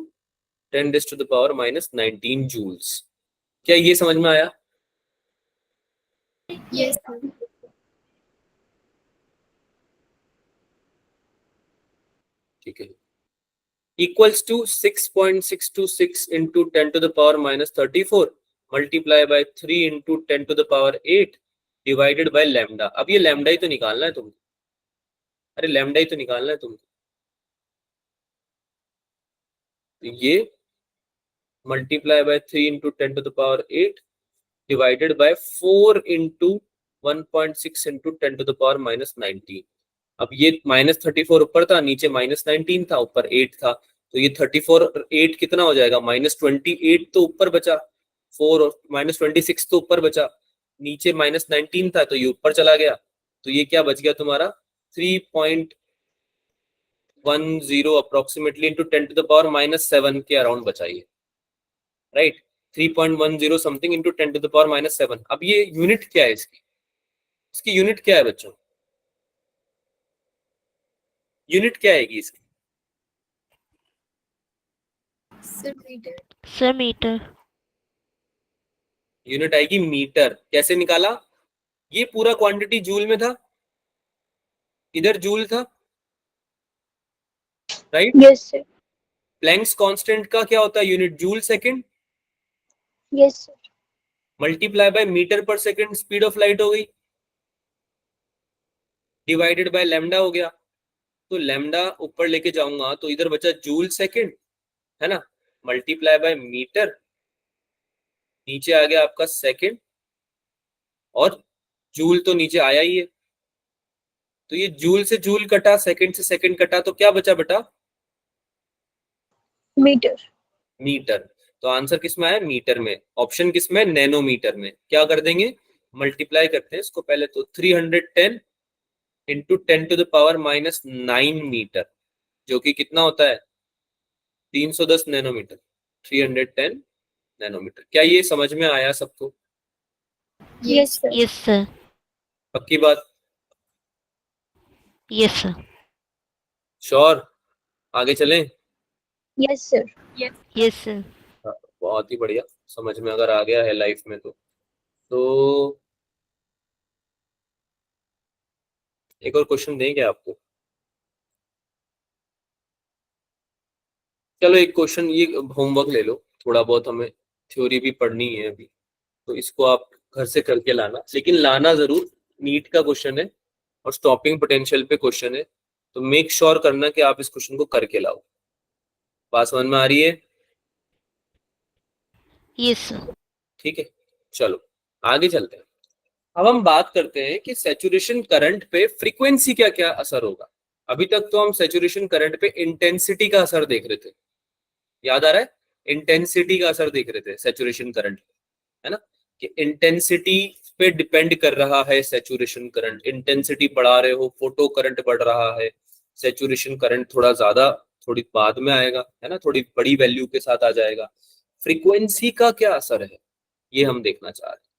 10 to the power minus 19 joules. क्या ये समझ में आया? yes, sir. ठीक है, equals to 6.626 into 10 to the power minus 34 multiply by 3 into 10 to the power 8 divided by lambda. अब ये लैम्डा ही तो निकालना है तुमको, अरे लैम्डा ही तो निकालना है तुमको। तो ये multiply by 3 into 10 to the power 8 divided bye 4 into 1.6 into 10 to the power minus 19। अब ये -34 ऊपर था, नीचे -19 था, ऊपर 8 था, तो ये 34 और 8 कितना हो जाएगा, -28 तो ऊपर बचा, 4 और -26 तो ऊपर बचा, नीचे -19 था तो ये ऊपर चला गया, तो ये क्या बच गया तुम्हारा 3.10 approximately into 10 to the power -7 के अराउंड बचा ये, right. 3.10 something into 10 to the power -7। अब ये यूनिट क्या है इसकी यूनिट क्या है बच्चों, यूनिट क्या आएगी इसकी? Sir metre. यूनिट आएगी मीटर। कैसे निकाला? ये पूरा क्वांटिटी जूल में था, इधर जूल था, right. Yes sir. Planck's constant का क्या होता है unit, joule second, yes sir. Multiply by metre पर सेकंड स्पीड ऑफ लाइट हो गई, डिवाइडेड बाय लैम्डा हो गया। तो लैम्डा ऊपर लेके जाऊंगा तो इधर बचा जूल सेकंड, है ना, मल्टीप्लाई बाय मीटर, नीचे आ गया आपका सेकंड, और जूल तो नीचे आया ही है, तो ये जूल से जूल कटा, सेकंड से सेकंड कटा, तो क्या बचा बेटा, मीटर। मीटर। तो आंसर किसमें आया, मीटर में। ऑप्शन किसमें, नैनोमीटर में। क्या कर देंगे, मल्टीप्लाई करते हैं इसको पहले, तो 310 into 10 to the power -9 metre, जो कि कितना होता है 310 नैनोमीटर, 310 नैनोमीटर। क्या ये समझ में आया सबको? Yes sir. Yes sir. पक्की बात? Yes sir. श्योर? आगे चलें? Yes sir. Yes sir. बहुत ही बढ़िया, समझ में अगर आ गया है लाइफ में तो एक और क्वेश्चन दें क्या आपको? चलो एक क्वेश्चन, ये होमवर्क ले लो, थोड़ा बहुत हमें थ्योरी भी पढ़नी है अभी, तो इसको आप घर से करके लाना, लेकिन लाना जरूर। नीट का क्वेश्चन है और स्टॉपिंग पोटेंशियल पे क्वेश्चन है, तो मेक श्योर करना कि आप इस क्वेश्चन को करके लाओ। बात समझ में आ रही है? Yes sir. ठीक है, चलो आगे चलते हैं। अब हम बात करते हैं कि सैचुरेशन करंट पे फ्रीक्वेंसी क्या क्या असर होगा। अभी तक तो हम सैचुरेशन करंट पे इंटेंसिटी का असर देख रहे थे, याद आ रहा है, इंटेंसिटी का असर देख रहे थे सैचुरेशन करंट, है ना, कि इंटेंसिटी पे डिपेंड कर रहा है सैचुरेशन करंट। इंटेंसिटी बढ़ा रहे हो, फोटो करंट बढ़ रहा है, सैचुरेशन करंट थोड़ा ज्यादा, थोड़ी बाद में आएगा, है ना, थोड़ी बड़ी वैल्यू के साथ आ जाएगा। फ्रीक्वेंसी का क्या असर है, ये हम देखना चाह रहे हैं।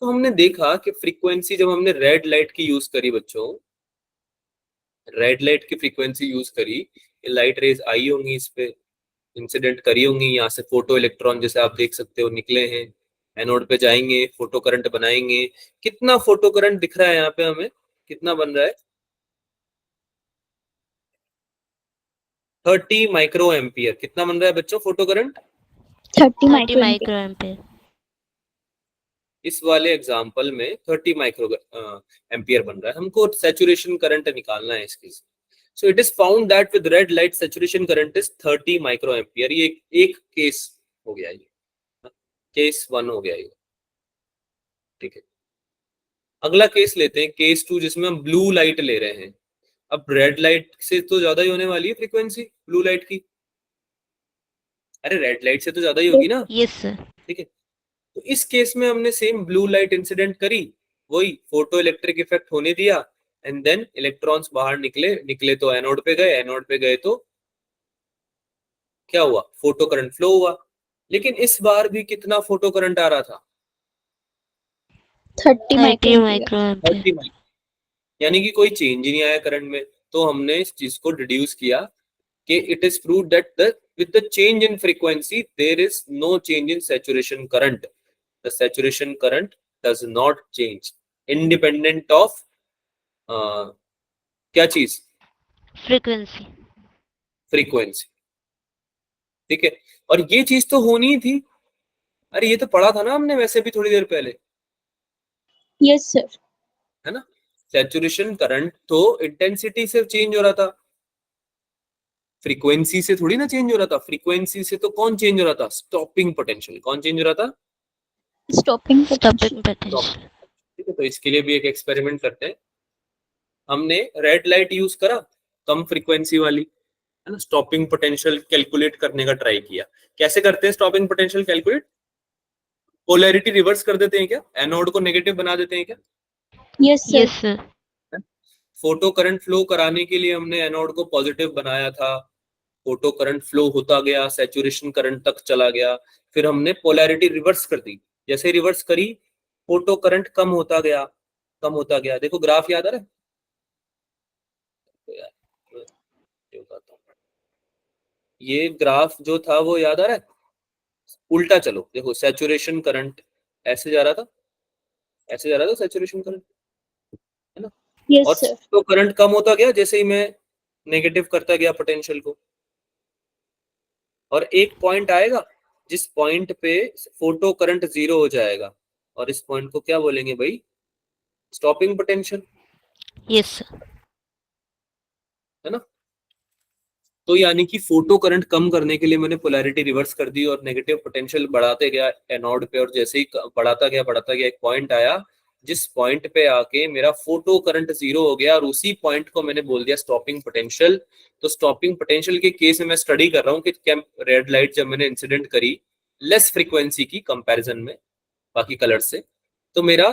तो हमने देखा कि फ्रीक्वेंसी, जब हमने रेड लाइट की यूज करी बच्चों, रेड लाइट की फ्रीक्वेंसी यूज करी, लाइट रेज आई होंगी इस पे, इंसिडेंट करी होंगी, यहाँ से फोटो इलेक्ट्रॉन जैसे आप देख सकते हो निकले हैं, एनोड पे जाएंगे, फोटो करंट बनाएंगे। कितना फोटो करंट दिख रहा है यहाँ पे हमें, कितना बन रहा है, 30 माइक्रो एम्पियर। कितना बन रहा है बच्चों photo current? 30 30 micro. Micro ampere. इस वाले एग्जांपल में 30 माइक्रो एम्पियर बन रहा है, हमको सैचुरेशन करंट निकालना है इसकी। So it is found that with red light saturation current is 30 micro ampere. ये एक केस हो गया, ये केस 1 हो गया ये, ठीक है। अगला केस लेते हैं, केस 2, जिसमें हम ब्लू लाइट ले रहे हैं। अब रेड लाइट से तो ज्यादा ही होने वाली है फ्रीक्वेंसी ब्लू लाइट की, अरे रेड लाइट से तो ज्यादा ही होगी ना, यस सर। ठीक है। तो इस केस में हमने सेम ब्लू लाइट इंसिडेंट करी, वही फोटो इलेक्ट्रिक इफेक्ट होने दिया, एंड देन इलेक्ट्रॉन्स बाहर निकले तो एनोड पे गए, एनोड पे गए तो क्या हुआ, फोटो करंट फ्लो हुआ। लेकिन इस बार भी कितना फोटो करंट आ रहा था, 30 माइक्रो माइक्रो। एम्पेयर। 30 माइक्रो, यानी कि कोई चेंज ही नहीं आया करंट में। तो हमने इस चीज को डिड्यूस किया कि it is proved that with the change in frequency there is no change in saturation current. The saturation current does not change independent of क्या चीज, फ्रीक्वेंसी। फ्रीक्वेंसी, ठीक है। और ये चीज तो होनी ही थी, अरे ये तो पढ़ा था ना हमने वैसे भी थोड़ी देर पहले, यस सर। है ना। सैचुरेशन करंट तो इंटेंसिटी से चेंज हो रहा था, फ्रीक्वेंसी से थोड़ी ना चेंज हो रहा था। फ्रीक्वेंसी से तो कौन चेंज हो रहा था, स्टॉपिंग पोटेंशियल। कौन चेंज हो रहा था, स्टॉपिंग स्टॉपिंग पोटेंशियल। ठीक है। तो इसके लिए भी एक एक्सपेरिमेंट करते हैं। हमने रेड लाइट यूज करा, कम फ्रीक्वेंसी वाली, है ना, स्टॉपिंग पोटेंशियल कैलकुलेट करने का ट्राई किया। कैसे करते हैं stopping potential calculate, polarity reverse कर देते हैं क्या, एनोड को नेगेटिव बना देते हैं क्या। Yes sir. Yes sir. Photo current flow कराने के लिए हमने एनोड को पॉजिटिव बनाया था, फोटो करंट फ्लो होता गया, सैचुरेशन करंट तक चला गया, फिर हमने पोलैरिटी रिवर्स कर दी। जैसे रिवर्स करी, फोटो करंट कम होता गया, कम होता गया। देखो ग्राफ याद आ रहा है, तो यार ये बताता हूं। ये ग्राफ जो था वो याद आ रहा है, उल्टा चलो देखो, सैचुरेशन करंट ऐसे जा रहा था, ऐसे जा रहा था सैचुरेशन करंट, है ना। यस और सर। तो करंट कम होता गया जैसे ही मैं नेगेटिव करता गया पोटेंशियल को, और एक पॉइंट आएगा जिस पॉइंट पे फोटो करंट जीरो हो जाएगा, और इस पॉइंट को क्या बोलेंगे भाई, स्टॉपिंग पोटेंशियल, यस सर। है ना। तो यानी कि फोटो करंट कम करने के लिए मैंने पोलैरिटी रिवर्स कर दी और नेगेटिव पोटेंशियल बढ़ाते गया एनोड पे, और जैसे ही बढ़ाता गया एक पॉइंट आया जिस पॉइंट पे आके मेरा फोटो करंट जीरो हो गया, और उसी पॉइंट को मैंने बोल दिया स्टॉपिंग पोटेंशियल। तो स्टॉपिंग पोटेंशियल के केस में मैं स्टडी कर रहा हूँ कि क्या रेड लाइट जब मैंने इंसिडेंट करी लेस फ्रीक्वेंसी की कंपैरिजन में बाकी कलर से, तो मेरा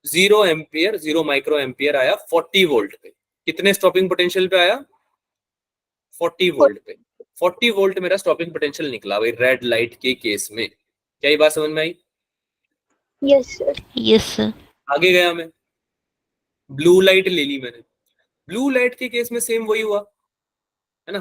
0 एम्पियर 0 माइक्रो एम्पियर आया 40 वोल्ट पे। कितने स्टॉपिंग पोटेंशियल पे आया, 40 वोल्ट पे। 40 वोल्ट मेरा स्टॉपिंग पोटेंशियल निकला भाई रेड लाइट के केस में। क्या ये बात समझ में आई, यस सर। Yes sir. आगे गया मैं, ब्लू लाइट ले ली मैंने। ब्लू लाइट के केस में सेम वही हुआ, है ना।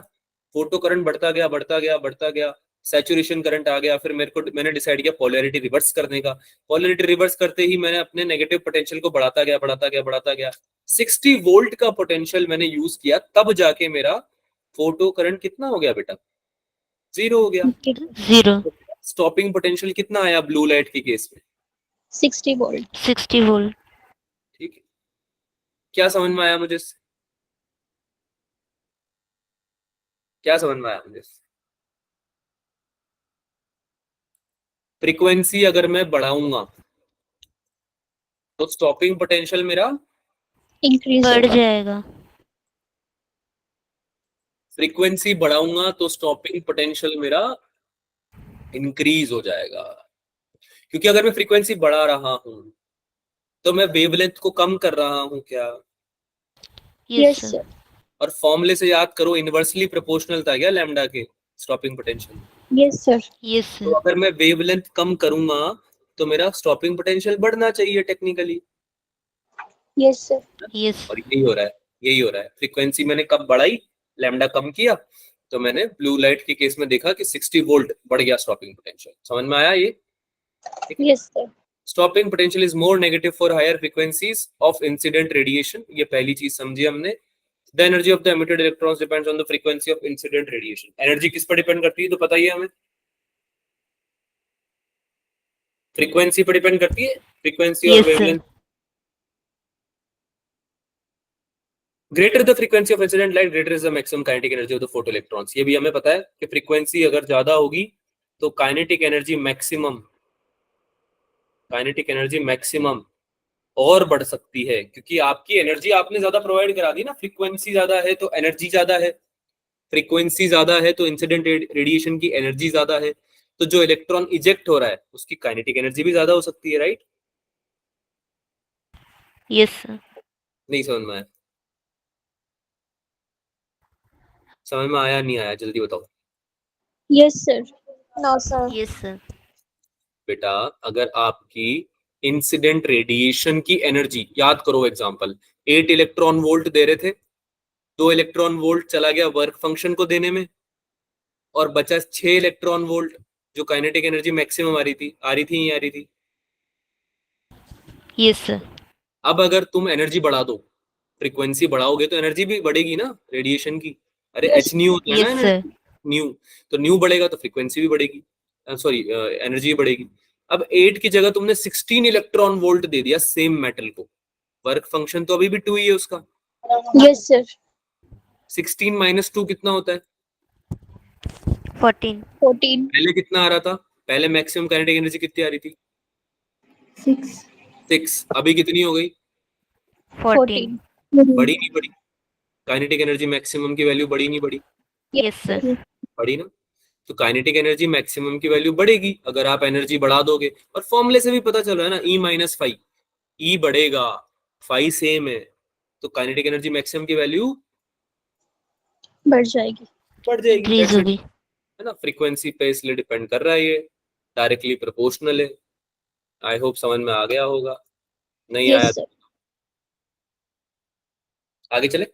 फोटो करंट बढ़ता गया बढ़ता गया बढ़ता गया, सैचुरेशन करंट आ गया, फिर मैंने डिसाइड किया पोलैरिटी रिवर्स करने का। पोलैरिटी रिवर्स करते ही मैंने अपने नेगेटिव पोटेंशियल को बढ़ाता गया बढ़ाता गया बढ़ाता गया। 60 वोल्ट का पोटेंशियल मैंने यूज किया, तब जाके मेरा फोटो करंट कितना हो गया बेटा, जीरो हो गया। जीरो। स्टॉपिंग पोटेंशियल कितना आया ब्लू लाइट के केस में, 60 वोल्ट। 60 वोल्ट। ठीक है। क्या समझ में आया मुझे इससे? क्या समझ में आया मुझे इससे? फ्रीक्वेंसी अगर मैं बढ़ाऊंगा तो स्टॉपिंग पोटेंशियल मेरा इंक्रीज बढ़ होगा। जाएगा। फ्रीक्वेंसी बढ़ाऊंगा तो स्टॉपिंग पोटेंशियल मेरा इंक्रीज हो जाएगा, क्योंकि अगर मैं फ्रीक्वेंसी बढ़ा रहा हूं तो मैं वेवलेंथ को कम कर रहा हूं क्या। Yes yes sir. सर। और फॉर्मूले से याद करो, इनवर्सली प्रोपोर्शनल था क्या लैम्डा के stopping potential. Yes sir. Yes तो सर। अगर मैं वेवलेंथ कम करूंगा तो मेरा स्टॉपिंग पोटेंशियल बढ़ना चाहिए टेक्निकली, यस सर। यस। और यही हो रहा है, यही हो रहा है। फ्रीक्वेंसी मैंने कब बढ़ाई, लैम्डा कम किया, तो मैंने ब्लू लाइट के केस में देखा कि 60 वोल्ट बढ़ गया स्टॉपिंग पोटेंशियल। समझ में आया ये, ठीक है। Yes sir. Stopping potential is more negative for higher frequencies of incident radiation, ये पहली चीज समझी हमने। The energy of the emitted electrons depends on the frequency of incident radiation. Energy किस पर डिपेंड करती है तो पता ही है हमें, फ्रीक्वेंसी पर डिपेंड करती है, फ्रीक्वेंसी और yes sir. Wavelength. Greater the frequency of incident light greater is the maximum kinetic energy of the photo electrons. ये भी हमें पता है कि फ्रीक्वेंसी अगर ज्यादा होगी तो kinetic energy maximum, kinetic energy maximum और बढ़ सकती है, क्योंकि आपकी एनर्जी आपने ज्यादा प्रोवाइड करा दी ना। फ्रीक्वेंसी ज्यादा है तो एनर्जी ज्यादा है, फ्रीक्वेंसी ज्यादा है तो इंसिडेंट रेडिएशन की एनर्जी ज्यादा है, तो जो इलेक्ट्रॉन इजेक्ट हो रहा है उसकी काइनेटिक एनर्जी भी ज्यादा हो सकती है, राइट। Yes sir. नहीं समझ में आया, समझ में आया नहीं आया, जल्दी बताओ। Yes sir. No sir. Yes sir. बेटा अगर आपकी इंसिडेंट रेडिएशन की एनर्जी, याद करो एग्जांपल, 8 इलेक्ट्रॉन वोल्ट दे रहे थे, 2 इलेक्ट्रॉन वोल्ट चला गया वर्क फंक्शन को देने में, और बचा 6 इलेक्ट्रॉन वोल्ट जो काइनेटिक एनर्जी मैक्सिमम आ रही थी, आ रही थी, आ रही थी। Yes sir. अब अगर तुम एनर्जी बढ़ा दो, फ्रीक्वेंसी बढ़ाओगे तो एनर्जी भी बढ़ेगी ना रेडिएशन की, अरे एच न्यू होता है यस ना सर। न्यू, तो न्यू बढ़ेगा तो फ्रीक्वेंसी भी बढ़ेगी, सॉरी एनर्जी बढ़ेगी। अब 8 की जगह तुमने 16 इलेक्ट्रॉन वोल्ट दे दिया सेम मेटल को, वर्क फंक्शन तो अभी भी 2 ही है उसका। Yes sir. 16 माइनस 2 कितना होता है? 14। 14 पहले कितना आ रहा था? पहले मैक्सिमम काइनेटिक एनर्जी कितनी आ रही थी? 6 6। अभी कितनी हो गई? 14। बढ़ी नहीं बढ़ी? काइनेटिक एनर्जी मैक्सिमम की वैल्यू बढ़ी नहीं बढ़ी? Yes sir. बढ़ी ना। तो काइनेटिक एनर्जी मैक्सिमम की वैल्यू बढ़ेगी अगर आप एनर्जी बढ़ा दोगे, और फॉर्मूले से भी पता चल रहा है ना, ई माइनस फाइव, ई बढ़ेगा फाइव सेम है, तो काइनेटिक एनर्जी मैक्सिमम की वैल्यू बढ़ जाएगी। बढ़ जाएगी। इंक्रीज That's it, होगी। है ना, फ्रीक्वेंसी पे इसलिए डिपेंड कर रहा है, ये डायरेक्टली प्रोपोर्शनल है। आई होप समझ में आ गया होगा, नहीं आया यस तो सर। आगे चले।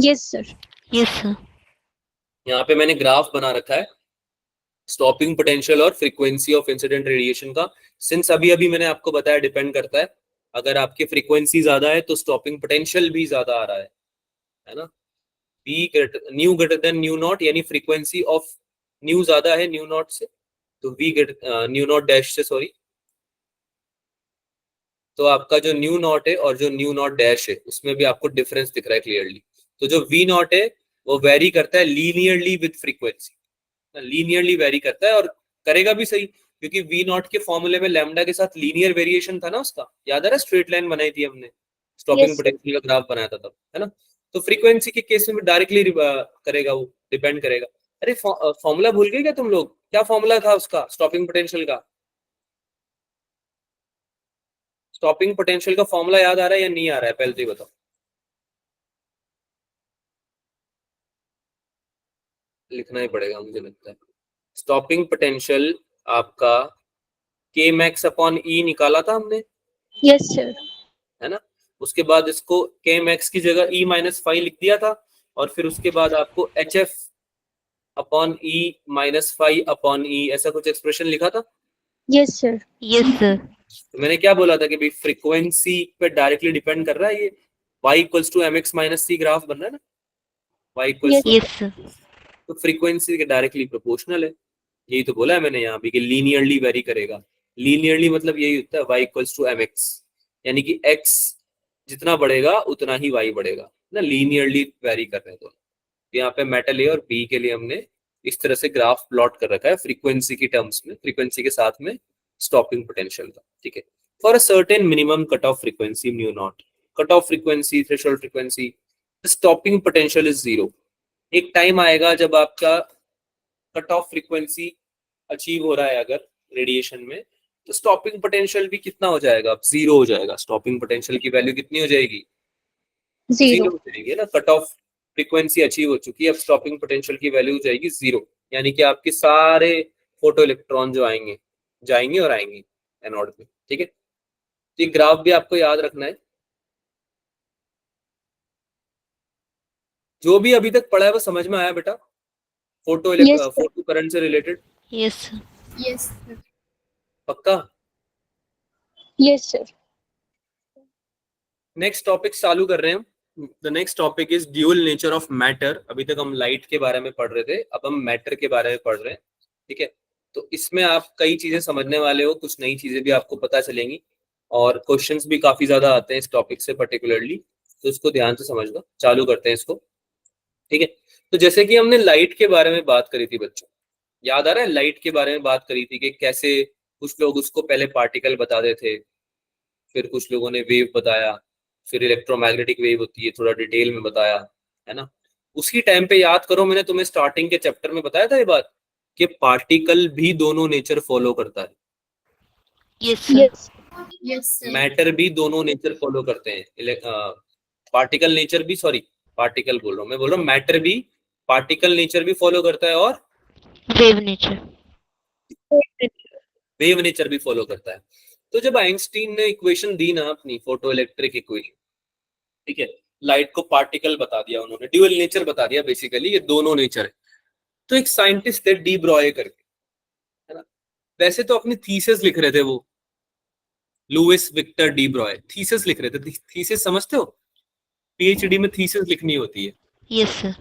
Yes sir. Yes sir. यहाँ पे मैंने ग्राफ बना रखा है स्टॉपिंग पोटेंशियल और फ्रीक्वेंसी ऑफ इंसिडेंट रेडिएशन का। सिंस अभी अभी मैंने आपको बताया डिपेंड करता है, अगर आपकी फ्रीक्वेंसी ज्यादा है तो स्टॉपिंग पोटेंशियल भी ज्यादा आ रहा है ना। B nu greater than nu naught, यानी फ्रीक्वेंसी ऑफ न्यू ज्यादा है न्यू नॉट से, तो वी न्यू नॉट डैश से, सॉरी, तो आपका जो न्यू नॉट है और जो न्यू नॉट डैश है उसमें भी आपको डिफरेंस दिख रहा है क्लियरली। तो जो वी नॉट है वो वेरी करता है linearly with frequency, linearly very करता है, और करेगा भी सही, क्योंकि वी नॉट के फॉर्मूले में लैम्डा के साथ लीनियर वेरिएशन था ना उसका, याद आ रहा है? स्ट्रेट लाइन बनाई थी हमने, स्टॉपिंग Yes, sir. पोटेंशियल का ग्राफ बनाया था तब, है ना। तो फ्रीक्वेंसी के केस में डायरेक्टली करेगा, वो डिपेंड करेगा। अरे फॉर्मूला भूल गए क्या तुम लोग? क्या फॉर्मूला था उसका स्टॉपिंग पोटेंशियल का? स्टॉपिंग पोटेंशियल का फॉर्मूला याद आ रहा है या नहीं आ रहा है? पहले तो ये बताओ, लिखना ही पड़ेगा मुझे लगता है। स्टॉपिंग पोटेंशियल आपका के मैक्स अपॉन ई निकाला था हमने, Yes, sir. है ना। उसके बाद इसको के मैक्स की जगह ई माइनस फाइव लिख दिया था, और फिर उसके बाद आपको H F upon E minus five upon ई, ऐसा कुछ एक्सप्रेशन लिखा था। Yes, sir. Yes sir. तो मैंने क्या बोला था कि भाई फ्रीक्वेंसी पे डायरेक्टली डिपेंड कर रहा है ये, y equals to M X minus C graph बन रहा है ना, y equals Yes. To, yes sir. तो फ्रीक्वेंसी के डायरेक्टली प्रोपोर्शनल है। यही तो बोला है मैंने यहाँ भी कि लीनियरली वेरी करेगा। लीनियरली मतलब यही होता है y equals to M X, यानी कि x जितना बढ़ेगा उतना ही y बढ़ेगा ना, लीनियरली वेरी कर रहे हैं दोनों। यहाँ पे मेटल ए और बी के लिए हमने इस तरह से ग्राफ प्लॉट कर रखा है फ्रीक्वेंसी की टर्म्स में, फ्रीक्वेंसी के साथ में स्टॉपिंग पोटेंशियल का, ठीक है। For a certain minimum cut off frequency mu naught, cut off frequency, threshold frequency, stopping potential is zero. एक टाइम आएगा जब आपका कट ऑफ फ्रीक्वेंसी अचीव हो रहा है अगर रेडिएशन में, तो स्टॉपिंग पोटेंशियल भी कितना हो जाएगा? अब जीरो हो जाएगा। स्टॉपिंग पोटेंशियल की वैल्यू कितनी हो जाएगी? Zero Zero. हो जाएगी ना। कट ऑफ फ्रीक्वेंसी अचीव हो चुकी है, अब स्टॉपिंग पोटेंशियल की वैल्यू हो जाएगी जीरो, यानी कि आपके सारे फोटो इलेक्ट्रॉन जो आएंगे जाएंगे और आएंगे एनोड में, ठीक है। तो ये ग्राफ भी आपको याद रखना है। जो भी अभी तक पढ़ा है वो समझ में आया बेटा? Yes, sir. फोटो करंट से related yes sir. Yes, sir. पक्का? Yes, sir. नेक्स्ट टॉपिक चालू कर रहे हैं। The next topic is dual nature of matter. अभी तक हम लाइट के बारे में पढ़ रहे थे, अब हम मैटर के बारे में पढ़ रहे हैं, ठीक है। तो इसमें आप कई चीजें समझने वाले हो, कुछ नई चीजें भी आपको पता चलेंगी, और क्वेश्चंस भी काफी ज्यादा आते हैं इस टॉपिक से पर्टिकुलरली, तो इसको ध्यान से समझना। चालू करते हैं इसको, ठीक है। तो जैसे कि हमने लाइट के बारे में बात करी थी बच्चों, याद आ रहा है? लाइट के बारे में बात करी थी कि कैसे कुछ लोग उसको पहले पार्टिकल बताते थे, फिर कुछ लोगों ने वेव बताया, फिर इलेक्ट्रोमैग्नेटिक वेव होती है थोड़ा डिटेल में बताया, है ना। उसी टाइम पे याद करो मैंने तुम्हें स्टार्टिंग के चैप्टर में बताया था ये बात कि पार्टिकल भी दोनों नेचर फॉलो करता है, yes sir. Yes. Yes, sir. Matter भी दोनों नेचर फॉलो करते हैं। पार्टिकल नेचर भी, सॉरी पार्टिकल बोल रहा हूँ मैं, बोल रहा हूँ मैटर भी, पार्टिकल नेचर भी फॉलो करता है, और वेव नेचर। वेव नेचर भी फॉलो करता है। तो जब आइंस्टीन ने इक्वेशन दी ना अपनी फोटो इलेक्ट्रिक इक्वेशन, ठीक है, लाइट को पार्टिकल बता दिया उन्होंने, ड्यूअल नेचर बता दिया, बेसिकली ये दोनों नेचर है। तो एक साइंटिस्ट थे डी ब्रॉय करके, है ना। वैसे तो अपनी थीसिस लिख रहे थे वो, Louis Victor de Broglie thesis लिख रहे थे। थीसिस समझते हो? पीएचडी में थीसिस लिखनी होती है, यस सर।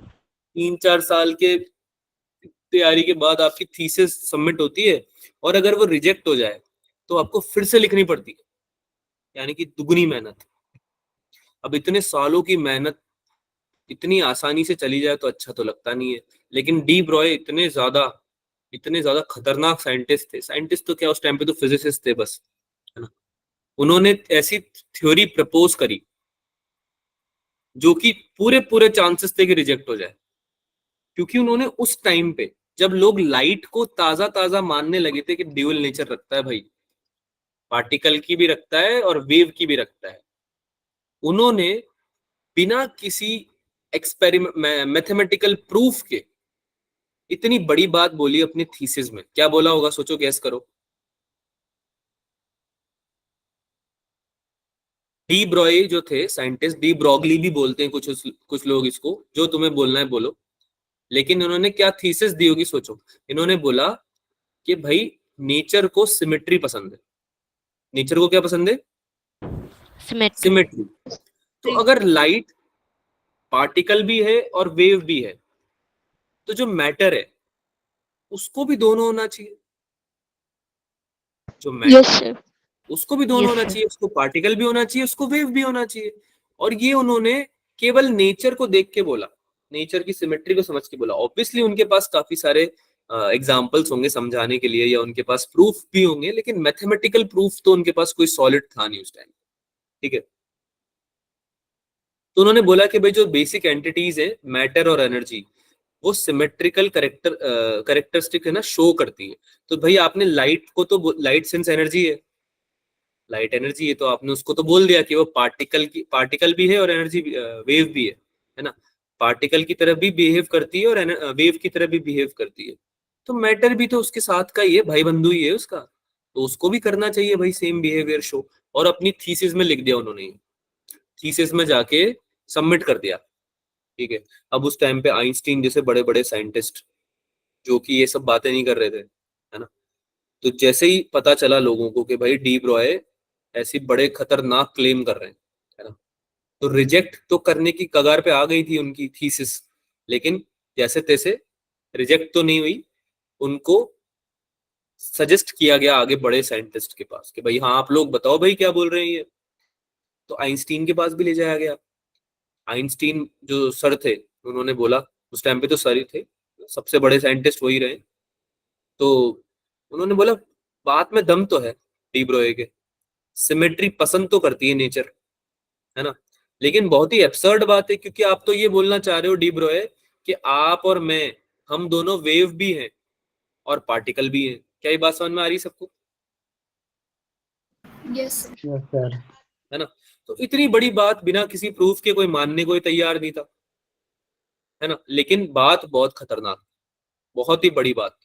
3-4 साल के तैयारी के बाद आपकी थीसिस सबमिट होती है, और अगर वो रिजेक्ट हो जाए तो आपको फिर से लिखनी पड़ती है, यानी कि दुगनी मेहनत। अब इतने सालों की मेहनत इतनी आसानी से चली जाए तो अच्छा तो लगता नहीं है, लेकिन डी ब्रॉय इतने ज्यादा खतरनाक साइंटिस्ट थे। साइंटिस्ट तो क्या, उस टाइम पे तो फिजिसिस्ट थे बस, है ना। उन्होंने ऐसी थ्योरी प्रपोज करी जो कि पूरे पूरे चांसेस थे कि रिजेक्ट हो जाए, क्योंकि उन्होंने उस टाइम पे जब लोग लाइट को ताजा ताजा मानने लगे थे कि ड्यूअल नेचर रखता है भाई, पार्टिकल की भी रखता है और वेव की भी रखता है, उन्होंने बिना किसी एक्सपेरिमेंट मैथमेटिकल प्रूफ के इतनी बड़ी बात बोली अपनी थीसिस में। क्या बोला होगा, सोचो, गैस करो। डी ब्रॉय जो थे साइंटिस्ट, डी ब्रॉगली भी बोलते हैं कुछ लोग इसको, जो तुम्हें बोलना है बोलो, लेकिन उन्होंने क्या थीसिस दी होगी सोचो। इन्होंने बोला कि भाई नेचर को सिमेट्री पसंद है। नेचर को क्या पसंद है? सिमेट्री। सिमेट्री। तो अगर लाइट पार्टिकल भी है और वेव भी है, तो जो मैटर है उसको भी दोनों होना चाहिए। जो मैटर यस सर। उसको भी दोनों Yes, होना sir. चाहिए, उसको पार्टिकल भी होना चाहिए, उसको वेव भी होना चाहिए। और ये उन्होंने केवल नेचर को देख के बोला, नेचर की सिमेट्री को समझ के बोला। ऑब्वियसली उनके पास काफी सारे एग्जाम्पल्स होंगे समझाने के लिए, या उनके पास प्रूफ भी होंगे, लेकिन मैथमेटिकल प्रूफ तो उनके पास कोई सॉलिड था नहीं उस टाइम, ठीक है। तो उन्होंने बोला कि भाई जो बेसिक एंटिटीज है, मैटर और एनर्जी, वो सिमेट्रिकल करेक्टरिस्टिक है ना, शो करती है। तो भाई आपने लाइट को तो, लाइट सिंस एनर्जी है, लाइट एनर्जी है, तो आपने उसको तो बोल दिया कि वो पार्टिकल भी है और एनर्जी वेव भी है ना। पार्टिकल की तरह भी बिहेव करती है और वेव की तरह भी बिहेव करती है। तो मैटर भी तो उसके साथ का ही है, भाई बंधु ही है उसका, तो उसको भी करना चाहिए भाई सेम बिहेवियर शो। और अपनी थीसिस में लिख दिया उन्होंने, थीसिस में जाके सबमिट कर दिया, ठीक है। अब उस टाइम पे आइंस्टीन जैसे बड़े बड़े साइंटिस्ट जो कि ये सब बातें नहीं कर रहे थे, है ना, तो जैसे ही पता चला लोगों को कि भाई डी ब्रॉय ऐसी बड़े खतरनाक क्लेम कर रहे हैं, है ना, तो रिजेक्ट तो करने की कगार पे आ गई थी उनकी थीसिस, लेकिन जैसे तैसे रिजेक्ट तो नहीं हुई। उनको सजेस्ट किया गया आगे बड़े साइंटिस्ट के पास कि भाई हाँ आप लोग बताओ भाई क्या बोल रहे हैं ये। तो आइंस्टीन के पास भी ले जाया गया। आइंस्टीन जो सर थे, उन्होंने बोला, उस टाइम पे तो सर ही थे, सबसे बड़े साइंटिस्ट वही रहे, तो उन्होंने बोला बात में दम तो है डी ब्रॉय के, सिमेट्री पसंद तो करती है नेचर, है ना, लेकिन बहुत ही एब्सर्ड बात है, क्योंकि आप तो ये बोलना चाह रहे हो डी ब्रॉय कि आप और मैं, हम दोनों वेव भी हैं और पार्टिकल भी हैं। क्या ये बात समझ में आ रही सबको? Yes yes sir. है ना। तो इतनी बड़ी बात बिना किसी प्रूफ के कोई मानने को ही तैयार नहीं था, है ना, लेकिन बात बहुत खतरनाक, बहुत ही बड़ी बात।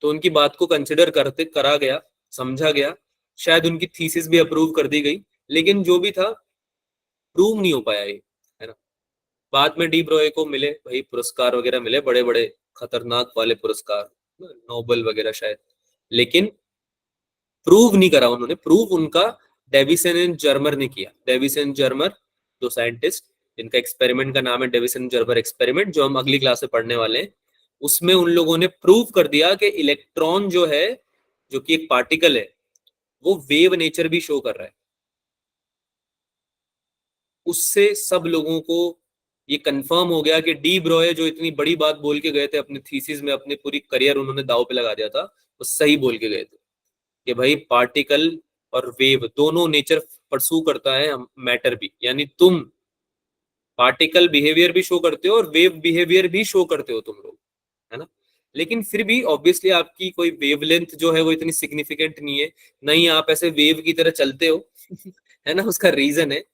तो उनकी बात को कंसिडर करते करा गया, समझा गया, शायद उनकी थीसिस भी अप्रूव कर दी गई, लेकिन जो भी था प्रूव नहीं हो पाया ये, है ना। बाद में डी ब्रॉय को मिले भाई पुरस्कार वगैरह मिले, बड़े बड़े खतरनाक वाले पुरस्कार, नोबेल वगैरह शायद, लेकिन प्रूव नहीं करा उन्होंने। प्रूव उनका डेविसन एंड जर्मर ने किया। डेविसन जर्मर दो साइंटिस्ट, जिनका एक्सपेरिमेंट का नाम है डेविसन जर्मर एक्सपेरिमेंट, जो हम अगली क्लास में पढ़ने वाले हैं, उसमें उन लोगों ने प्रूव कर दिया कि इलेक्ट्रॉन जो है, जो कि एक पार्टिकल है, वो वेव नेचर भी शो कर रहा है। उससे सब लोगों को ये कंफर्म हो गया कि डी ब्रॉय जो इतनी बड़ी बात बोल के गए थे अपने थीसिस में, अपने पूरी करियर उन्होंने दाव पे लगा दिया था, वो सही बोल के गए थे कि भाई पार्टिकल और वेव दोनों नेचर परसू करता है, मैटर भी, यानी तुम पार्टिकल बिहेवियर भी शो करते हो और वेव बिहेवियर भी शो करते हो तुम लोग, है ना। लेकिन फिर भी ऑब्वियसली आपकी कोई वेवलेंथ जो है वो इतनी सिग्निफिकेंट नहीं है, नहीं आप ऐसे वेव की तरह चलते हो है ना। उसका रीजन है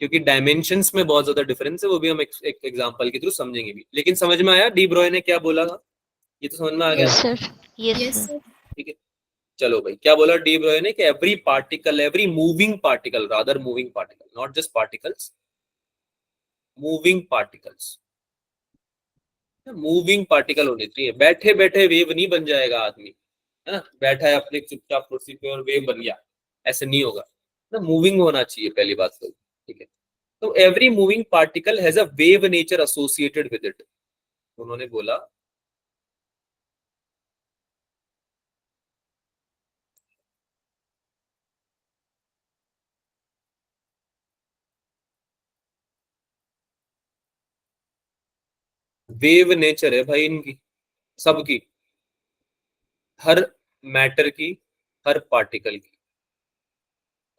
क्योंकि डायमेंशंस में बहुत ज्यादा डिफरेंस है, वो भी हम एक एग्जांपल के थ्रू समझेंगे भी। लेकिन समझ में आया डी ब्रॉय ने क्या बोला था? ये तो समझ में आ गया, yes sir. Yes, yes sir. Sir ठीक है। चलो भाई, क्या बोला डी ब्रॉय ने कि every particle, every moving particle, rather moving particle, not just particles, moving particles, moving particle होने चाहिए। बैठे बैठे वेव नहीं बन जाएगा आदमी, है ना, बैठा है अपने चुपचाप कुर्सी पे और वेव बन गया, ऐसे नहीं होगा ना, मूविंग होना चाहिए पहली बात तो, ठीक है। तो every moving particle has a wave nature associated with it. उन्होंने बोला वेव नेचर है भाई इनकी, सबकी, हर मैटर की, हर पार्टिकल की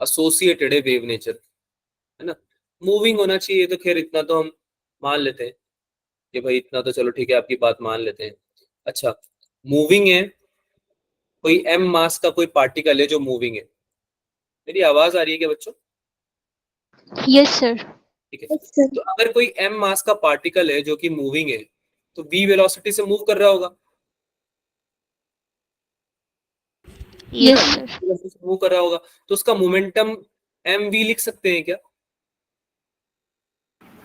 एसोसिएटेड है वेव नेचर, है ना। मूविंग होना चाहिए तो खैर इतना तो हम मान लेते हैं कि भाई इतना तो चलो ठीक है, आपकी बात मान लेते हैं। अच्छा, मूविंग है, कोई m मास का कोई पार्टिकल है जो मूविंग है। मेरी आवाज आ रही है क्या बच्चों? Yes, sir. ठीक है, तो अगर कोई m मास का पार्टिकल है जो कि मूविंग है तो v वेलोसिटी से मूव कर रहा होगा, Yes, sir. वेलोसिटी से मूव कर रहा होगा, तो उसका मोमेंटम mv लिख सकते हैं क्या?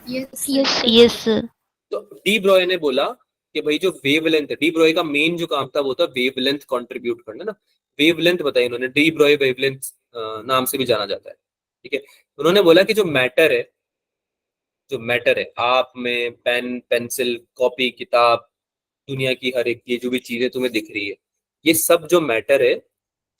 Yes, Yes, sir. Yes sir. तो डी ब्रॉय ने बोला कि भाई जो वेवलेंथ है, डी ब्रॉय का मेन जो काम था वो था वेवलेंथ कंट्रीब्यूट करना ना। वेवलेंथ बताई उन्होंने, डी ब्रॉय वेवलेंथ नाम से भी जाना जाता है, ठीक है। उन्होंने बोला कि जो मैटर है, जो मैटर है, आप में पेन पेंसिल कॉपी किताब, दुनिया की हर एक ये जो भी चीजें तुम्हें दिख रही है, ये सब जो मैटर है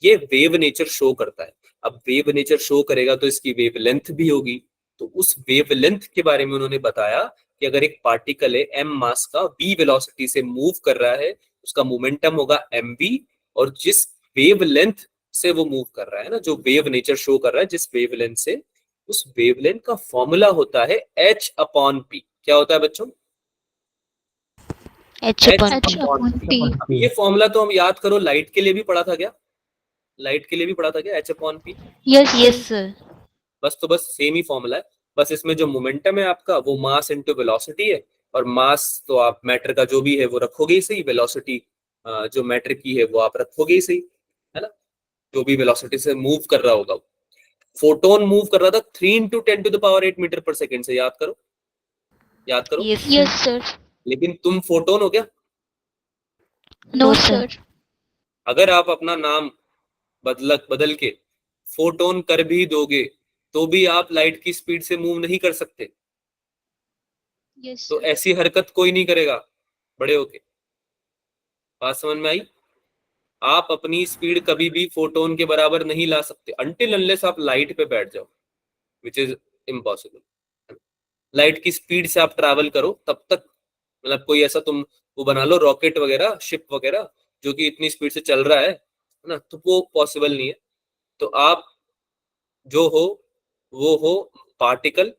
ये वेव नेचर शो करता है। अब वेव नेचर शो करेगा तो इसकी वेवलेंथ भी होगी। तो उस वेवलेंथ के बारे में उन्होंने बताया कि अगर एक पार्टिकल है m मास का, v वेलोसिटी से मूव कर रहा है, उसका मोमेंटम होगा mv, और जिस वेवलेंथ से वो मूव कर रहा है ना, जो वेव नेचर शो कर रहा है जिस वेवलेंथ से, उस वेवलेंथ का फॉर्मूला होता है h/p। क्या होता है बच्चों? एच h अपन H upon P. अब ये फॉर्मूला तो हम याद करो, लाइट के लिए भी पढ़ा था क्या? लाइट के लिए भी पढ़ा था क्या h/p? Yes, sir. Yes sir. बस, तो बस सेम ही फॉर्मूला है। बस इसमें जो मोमेंटम है आपका वो मास इनटू वेलोसिटी है, और मास तो आप मैटर का जो भी है वो रखोगे ही सही, वेलोसिटी जो मैटर की है वो आप रखोगे ही सही, है ना। जो भी वेलोसिटी से मूव कर रहा होगा। फोटोन मूव कर रहा था 3 × 10⁸ मीटर पर सेकेंड से, याद करो, याद करो। Yes Yes, sir. sir. लेकिन तुम फोटोन हो क्या? No, no sir. सर। अगर आप अपना नाम बदल के फोटोन कर भी दोगे तो भी आप लाइट की स्पीड से मूव नहीं कर सकते। Yes, तो sir. ऐसी हरकत कोई नहीं करेगा बड़े होके। बात समझ में आई? आप अपनी स्पीड कभी भी फोटोन के बराबर नहीं ला सकते अनटिल अनलेस आप लाइट पे बैठ जाओ, विच इज इम्पॉसिबल। लाइट की स्पीड से आप ट्रैवल करो तब तक, मतलब कोई ऐसा तुम वो बना लो रॉकेट वगैरह, शिप वगैरह, जो कि इतनी स्पीड से चल रहा है ना, तो वो पॉसिबल नहीं है। तो आप जो हो वो हो पार्टिकल,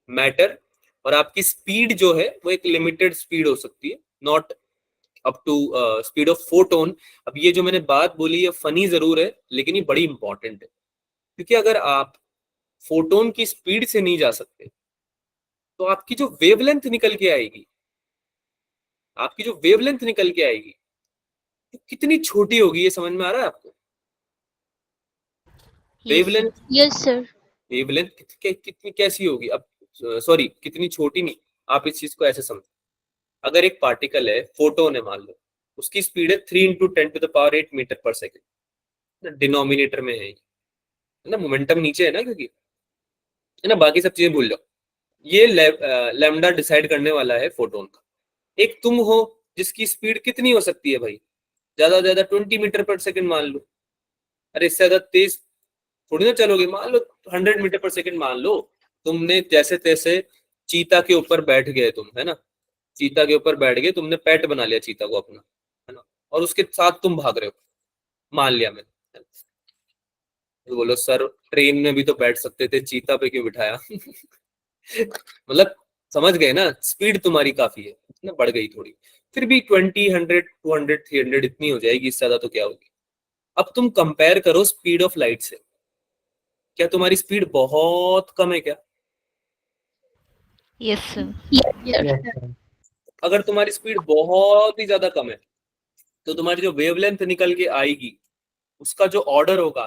मैटर, और आपकी स्पीड जो है वो एक लिमिटेड स्पीड हो सकती है, not up to speed of photon. अब ये जो मैंने बात बोली है फनी जरूर है लेकिन ये बड़ी इंपॉर्टेंट है, क्योंकि अगर आप फोटोन की स्पीड से नहीं जा सकते तो आपकी जो वेवलेंथ निकल के आएगी, आपकी जो वेवलेंथ निकल के आएगी तो कितनी छोटी होगी, ये समझ में आ रहा है आपको? Wavelength, Yes, sir. वेवलेंथ कितनी कैसी होगी? अब सॉरी, कितनी छोटी नहीं, आप इस चीज को ऐसे समझो। अगर एक पार्टिकल है, फोटोन है मान लो, उसकी स्पीड है 3 × 10⁸ मीटर पर सेकेंड, डिनोमिनेटर में है ना, मोमेंटम नीचे है ना, क्योंकि है ना, बाकी सब चीजें भूल जाओ। ये लैम्डा डिसाइड करने वाला है फोटोन का। एक तुम हो जिसकी स्पीड कितनी हो सकती है भाई? ज्यादा से ज्यादा 20 मीटर पर सेकेंड मान लो। अरे इससे ज्यादा तेज थोड़ी ना चलोगे, मान लो 100 मीटर पर सेकेंड मान लो। तुमने जैसे तैसे चीता के ऊपर बैठ गए तुम, है ना, चीता के ऊपर बैठ गए, तुमने पेट बना लिया चीता को अपना, है ना, और उसके साथ तुम भाग रहे हो, मान लिया मैंने। तो बोलो सर ट्रेन में भी तो बैठ सकते थे, चीता पे क्यों बिठाया? मतलब समझ गए ना, स्पीड तुम्हारी काफी है ना, बढ़ गई थोड़ी, फिर भी 20, 100, 200, 300 इतनी हो जाएगी, इससे ज्यादा तो क्या होगी। अब तुम कंपेयर करो स्पीड ऑफ लाइट से, क्या तुम्हारी स्पीड बहुत कम है क्या? Yes sir. Yes, sir. Yes, sir. अगर तुम्हारी स्पीड बहुत ही ज्यादा कम है तो तुम्हारी जो वेवलेंथ निकल के आएगी उसका जो ऑर्डर होगा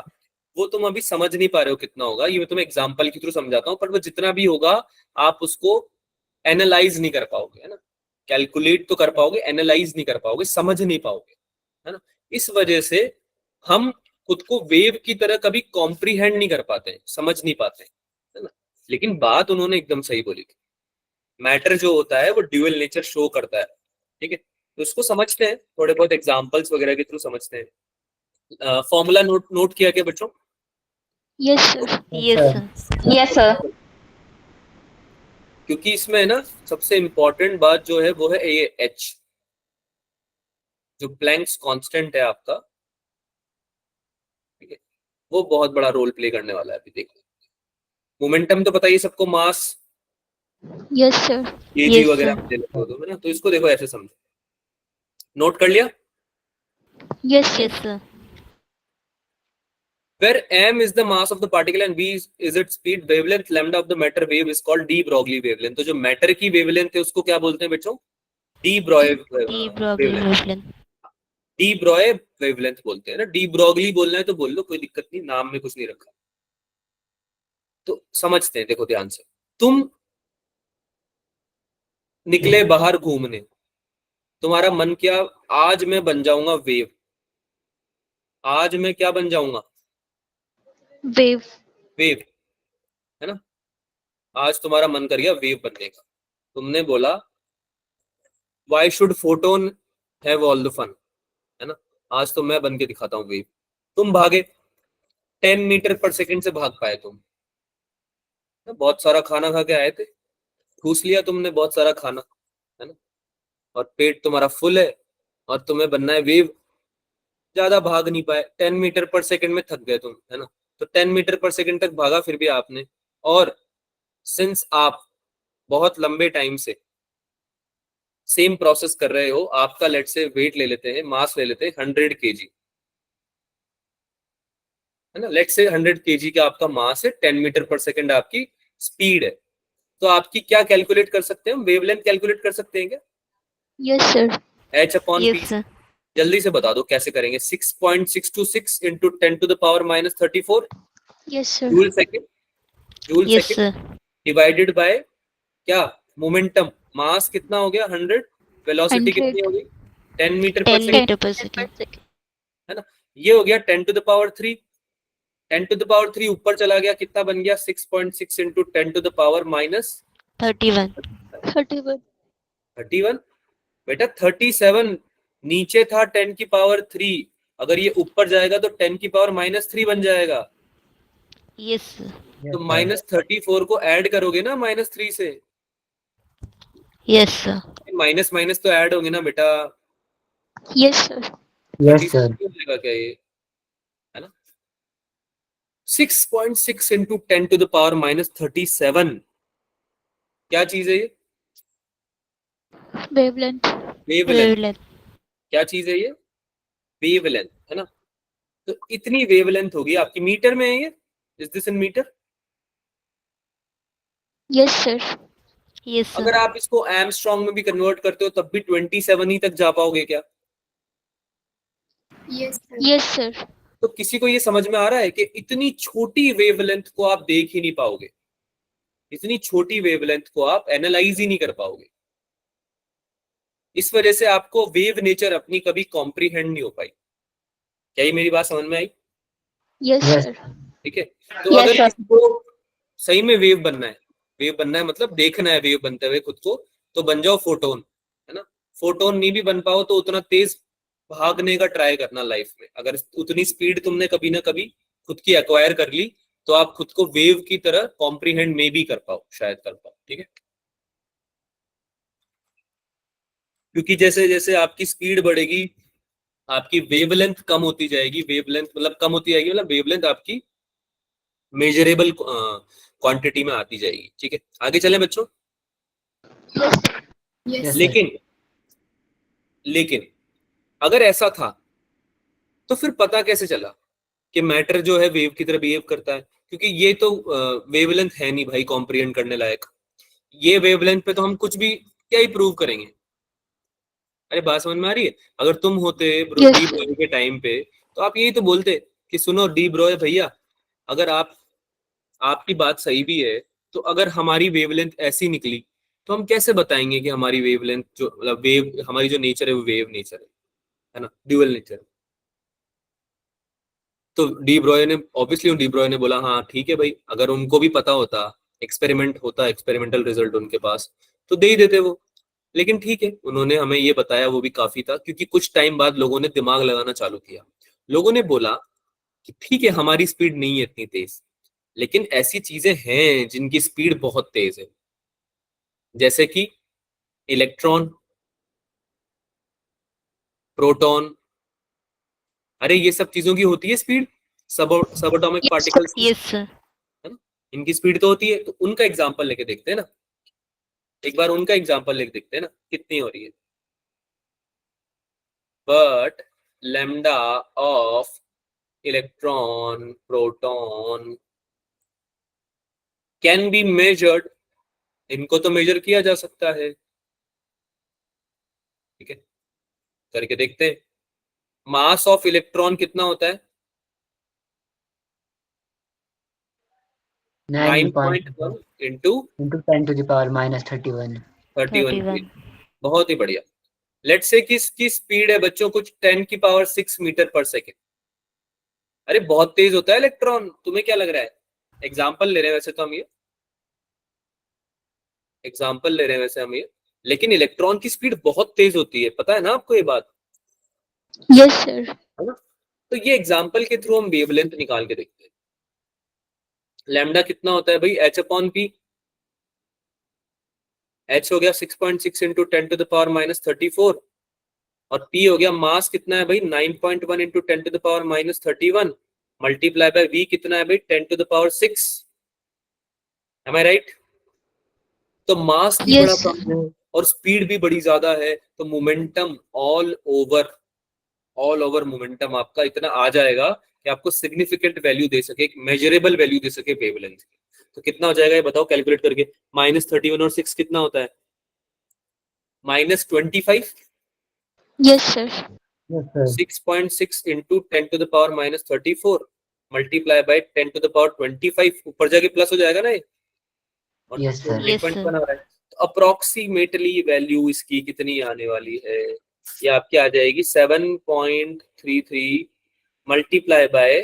वो तुम अभी समझ नहीं पा रहे हो कितना होगा। ये मैं तुम्हें एग्जांपल के थ्रू समझाता हूँ, पर वो जितना भी होगा आप उसको एनालाइज नहीं कर पाओगे, है ना। कैलकुलेट तो कर पाओगे, एनालाइज नहीं कर पाओगे, समझ नहीं पाओगे, है ना। इस वजह से हम खुद को वेव की तरह कभी कॉम्प्रीहेंड नहीं कर पाते हैं, समझ नहीं पाते हैं, है ना। लेकिन बात उन्होंने एकदम सही बोली थी, मैटर जो होता है वो ड्यूअल नेचर शो करता है। ठीक है, तो इसको समझते हैं, थोड़े बहुत एग्जांपल्स वगैरह के थ्रू समझते हैं। फॉर्मूला नोट किया क्या बच्चों? Yes, sir. Yes sir. Yes, sir. क्योंकि इसमें ना सबसे इम्पोर्टेंट बात जो है वो है ये एच, जो प्लैंक्स कांस्टेंट है आपका, ठीक है, वो बहुत बड़ा रोल प्ले करने वाला है। अभी देखो, मोमेंटम तो बताइए सबको, मास Yes, sir. केजी Yes, वगैरह sir. में दे लेते हो तुम, है ना, तो इसको देखो ऐसे समझो, नोट कर लिया। Yes, sir. Yes sir. Where m is the mass of the particle and v is its speed, wavelength lambda of the matter wave is called de Broglie wavelength। तो जो मैटर की वेवलेंथ है उसको क्या बोलते हैं बच्चों? D Broglie de Broglie wavelength, wavelength. D Broglie wavelength बोलते हैं ना। डी ब्रॉगली बोलना है तो बोल लो, कोई दिक्कत नहीं, नाम में कुछ नहीं रखा। तो समझते हैं, देखो ध्यान से, तुम निकले बाहर घूमने, तुम्हारा मन क्या, आज मैं बन जाऊंगा वेव, आज मैं क्या बन जाऊंगा? Wave. वेव, है ना, आज तुम्हारा मन कर गया वेव बनने का। तुमने बोला why should photon have all the fun, है ना, आज तो मैं बन के दिखाता हूँ वेव। तुम भागे, 10 मीटर पर सेकंड से भाग पाए तुम, बहुत सारा खाना खा के आए थे, ठूस लिया तुमने बहुत सारा खाना, है ना, और पेट तुम्हारा फुल है और तुम्हें बनना है वेव। ज्यादा भाग नहीं पाए, 10 मीटर पर सेकंड में थक गए तुम, है ना, तो 10 मीटर पर सेकंड तक भागा फिर भी आपने, और सिंस आप बहुत लंबे टाइम से सेम प्रोसेस कर रहे हो, आपका लेट से वेट ले लेते हैं, मास ले लेते हैं 100 kg, है ना, लेट से 100 kg का आपका मास है, 10 मीटर पर सेकंड आपकी स्पीड है, तो आपकी क्या कैलकुलेट कर सकते हैं? वेवलेंथ कैलकुलेट कर सकते हैं क्या? Yes, sir. h upon yes p। Sir. जल्दी से बता दो कैसे करेंगे। 6.626 into 10 to the power minus 34 Yes, sir. Joule second, joule yes second sir. Divided by क्या? मोमेंटम, मास कितना हो गया? 100, वेलोसिटी 100. कितनी होगी? 10 मीटर पर 10 सेकंड, मीटर पर सेकेंड। है ना, ये हो गया 10 to the power 3। 10 to the power 3 ऊपर चला गया, कितना बन गया? 6.6 into 10 to the power minus 31। 31. 31। बेटा 37 नीचे था 10 की पावर 3, अगर ये ऊपर जाएगा तो 10 की पावर माइनस 3 बन जाएगा। Yes sir. तो माइनस 34 को ऐड करोगे ना माइनस 3 से, यस सर। माइनस माइनस तो ऐड होंगे ना बेटा। Yes, sir. Yes, sir. क्यों होगा क्या ये, है ना? 6.6 into 10 to the power minus 37, क्या चीज है ये? Wavelength. वेवलेंथ। वेवलेंथ। क्या चीज है ये? वेवलेंथ, है ना, तो इतनी वेवलेंथ होगी आपकी। मीटर में है ये, is this in metre? Yes, sir. Yes अगर सर। आप इसको एमस्ट्रॉन्ग में भी कन्वर्ट करते हो तब भी 27 ही तक जा पाओगे क्या? Yes, sir. Yes, sir. तो किसी को ये समझ में आ रहा है कि इतनी छोटी वेवलेंथ को आप देख ही नहीं पाओगे, इतनी छोटी वेवलेंथ को आप एनालाइज ही नहीं कर पाओगे, इस वजह से आपको वेव नेचर अपनी कभी कॉम्प्रीहेंड नहीं हो पाई। क्या ये मेरी बात समझ में आई? Yes, Yes. sir. ठीक है, तो Yes, अगर sir. किसी को सही में वेव बनना है, वेव बनना है मतलब देखना है वेव बनते हुए खुद को, तो बन जाओ फोटोन, है ना। फोटोन नहीं भी बन पाओ तो उतना तेज भागने का ट्राई करना लाइफ में। अगर उतनी स्पीड तुमने कभी ना कभी खुद की एक्वायर कर ली तो आप खुद को वेव की तरह कॉम्प्रीहेंड में भी कर पाओ, शायद कर पाओ, ठीक है। क्योंकि जैसे जैसे आपकी स्पीड बढ़ेगी आपकी वेवलेंथ कम होती जाएगी, वेवलेंथ मतलब कम होती जाएगी, मतलब वेवलेंथ आपकी मेजरेबल क्वांटिटी में आती जाएगी, ठीक है। आगे चलें बच्चों। Yes, Yes, sir. लेकिन लेकिन अगर ऐसा था तो फिर पता कैसे चला कि मैटर जो है वेव की तरह बिहेव करता है? क्योंकि ये तो वेवलेंथ है नहीं भाई कॉम्प्रिहेंड करने लायक, ये वेवलेंथ पे तो हम कुछ भी क्या ही प्रूव करेंगे। अरे बात समझ में आ रही है? अगर तुम होते Yes, डी sir. ब्रॉय के टाइम पे तो आप यही तो बोलते कि सुनो डी ब्रॉय भैया, अगर आपकी बात सही भी है तो अगर हमारी वेवलेंथ ऐसी निकली तो हम कैसे बताएंगे कि हमारी वेवलेंथ जो मतलब वेव हमारी जो नेचर है वो वेव नेचर है ना, ड्यूअल नेचर। तो डी ब्रॉय ने ऑब्वियसली डी ब्रॉय ने बोला हाँ ठीक है भाई, अगर उनको भी पता होता, एक्सपेरिमेंट होता, एक्सपेरिमेंटल रिजल्ट उनके पास, तो दे ही देते वो। लेकिन ठीक है, उन्होंने हमें ये बताया वो भी काफी था, क्योंकि कुछ टाइम बाद लोगों ने दिमाग लगाना चालू किया। लोगों ने बोला कि ठीक है हमारी स्पीड नहीं है इतनी तेज, लेकिन ऐसी चीजें हैं जिनकी स्पीड बहुत तेज है, जैसे कि इलेक्ट्रॉन, प्रोटॉन। अरे ये सब चीजों की होती है स्पीड, सब एटॉमिक पार्टिकल्स की, यस सर। है ना, इनकी स्पीड तो होती है। तो उनका एग्जांपल लेके देखते हैं ना, एक बार उनका एग्जांपल लेके देखते हैं ना कितनी हो रही है। But lambda of electron, proton can be measured, इनको तो मेजर किया जा सकता है। ठीक है, करके देखते हैं। मास ऑफ इलेक्ट्रॉन कितना होता है? 9.1 into into 10 to the power minus 31. 31। बहुत ही बढ़िया। लेट्स से किसकी स्पीड है बच्चों, कुछ 10 की पावर 6 मीटर पर सेकेंड। अरे बहुत तेज होता है इलेक्ट्रॉन, तुम्हें क्या लग रहा है? एग्जाम्पल ले रहे हैं वैसे तो हम ये, एग्जाम्पल ले रहे हैं वैसे हम ये, लेकिन इलेक्ट्रॉन की स्पीड बहुत तेज होती है, पता है ना आपको ये बात, Yes, sir. है ना? तो ये एग्जाम्पल के थ्रू हम वेवलेंथ निकाल के देखते हैं। लैम्डा कितना होता है भाई? H upon P. एच हो गया 6.6 into 10 to the power minus 34, और पी हो गया मास कितना है भाई? 9.1 into 10 to the power minus 31 multiply by V कितना है भाई? 10 to the power 6। Am I right? तो मास भी Yes, बड़ा sir. कम है और स्पीड भी बड़ी ज्यादा है, तो मोमेंटम ऑल ओवर मोमेंटम आपका इतना आ जाएगा कि आपको सिग्निफिकेंट वैल्यू दे सके, एक मेजरेबल वैल्यू दे सके वेवलेंथ की। तो कितना हो जाएगा ये बताओ कैलकुलेट करके? -31 और 6 कितना होता है? -25। Yes, sir. Yes, sir. 6.6 into 10 to the power minus 34 multiply by 10 to the power 25, ऊपर जाके प्लस हो जाएगा ना ये, और Yes, sir. 20.1 आ रहा है। तो अप्रोक्सीमेटली वैल्यू इसकी कितनी आने वाली है? ये आपकी आ जाएगी 7.33 multiply by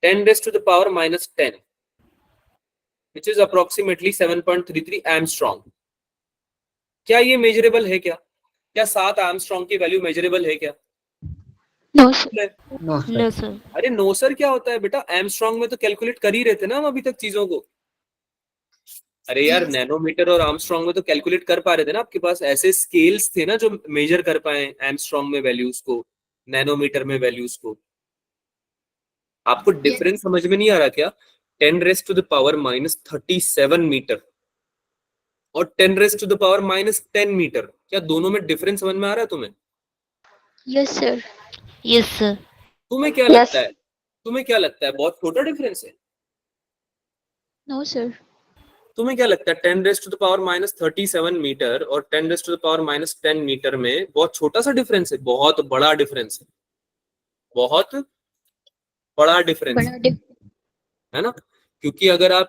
10 raise to the power minus 10, which is approximately 7.33 angstrom. क्या ये मेजरेबल है? क्या 7 एमस्ट्रॉन्ग की वैल्यू मेजरेबल है क्या? No, sir. No, sir. No sir. अरे नो सर क्या होता है बेटा? एमस्ट्रॉन्ग में तो कैलकुलेट कर ही रहे थे ना हम अभी तक चीजों को। अरे यार नैनोमीटर और आर्मस्ट्रॉन्ग में तो कैलकुलेट कर पा रहे थे ना, आपके पास ऐसे स्केल्स थे ना जो मेजर कर पाए एमस्ट्रॉन्ग में वैल्यूज को, नैनोमीटर में वैल्यूज को। आपको डिफरेंस समझ में नहीं आ रहा क्या? 10 raise to the power minus 37 metre और 10 raise to the power minus 10 metre, क्या दोनों में डिफरेंस समझ में आ रहा है तुम्हें? Yes, sir. Yes sir. तुम्हें क्या Yes. लगता है? तुम्हें क्या लगता है बहुत छोटा डिफरेंस है? No, sir. तुम्हें क्या लगता है 10 raise to the power minus 37 metre और 10 raise to the power minus 10 metre में बहुत छोटा सा डिफरेंस है? बहुत बड़ा डिफरेंस है, बहुत बड़ा डिफरेंस बड़ा है ना? क्योंकि अगर आप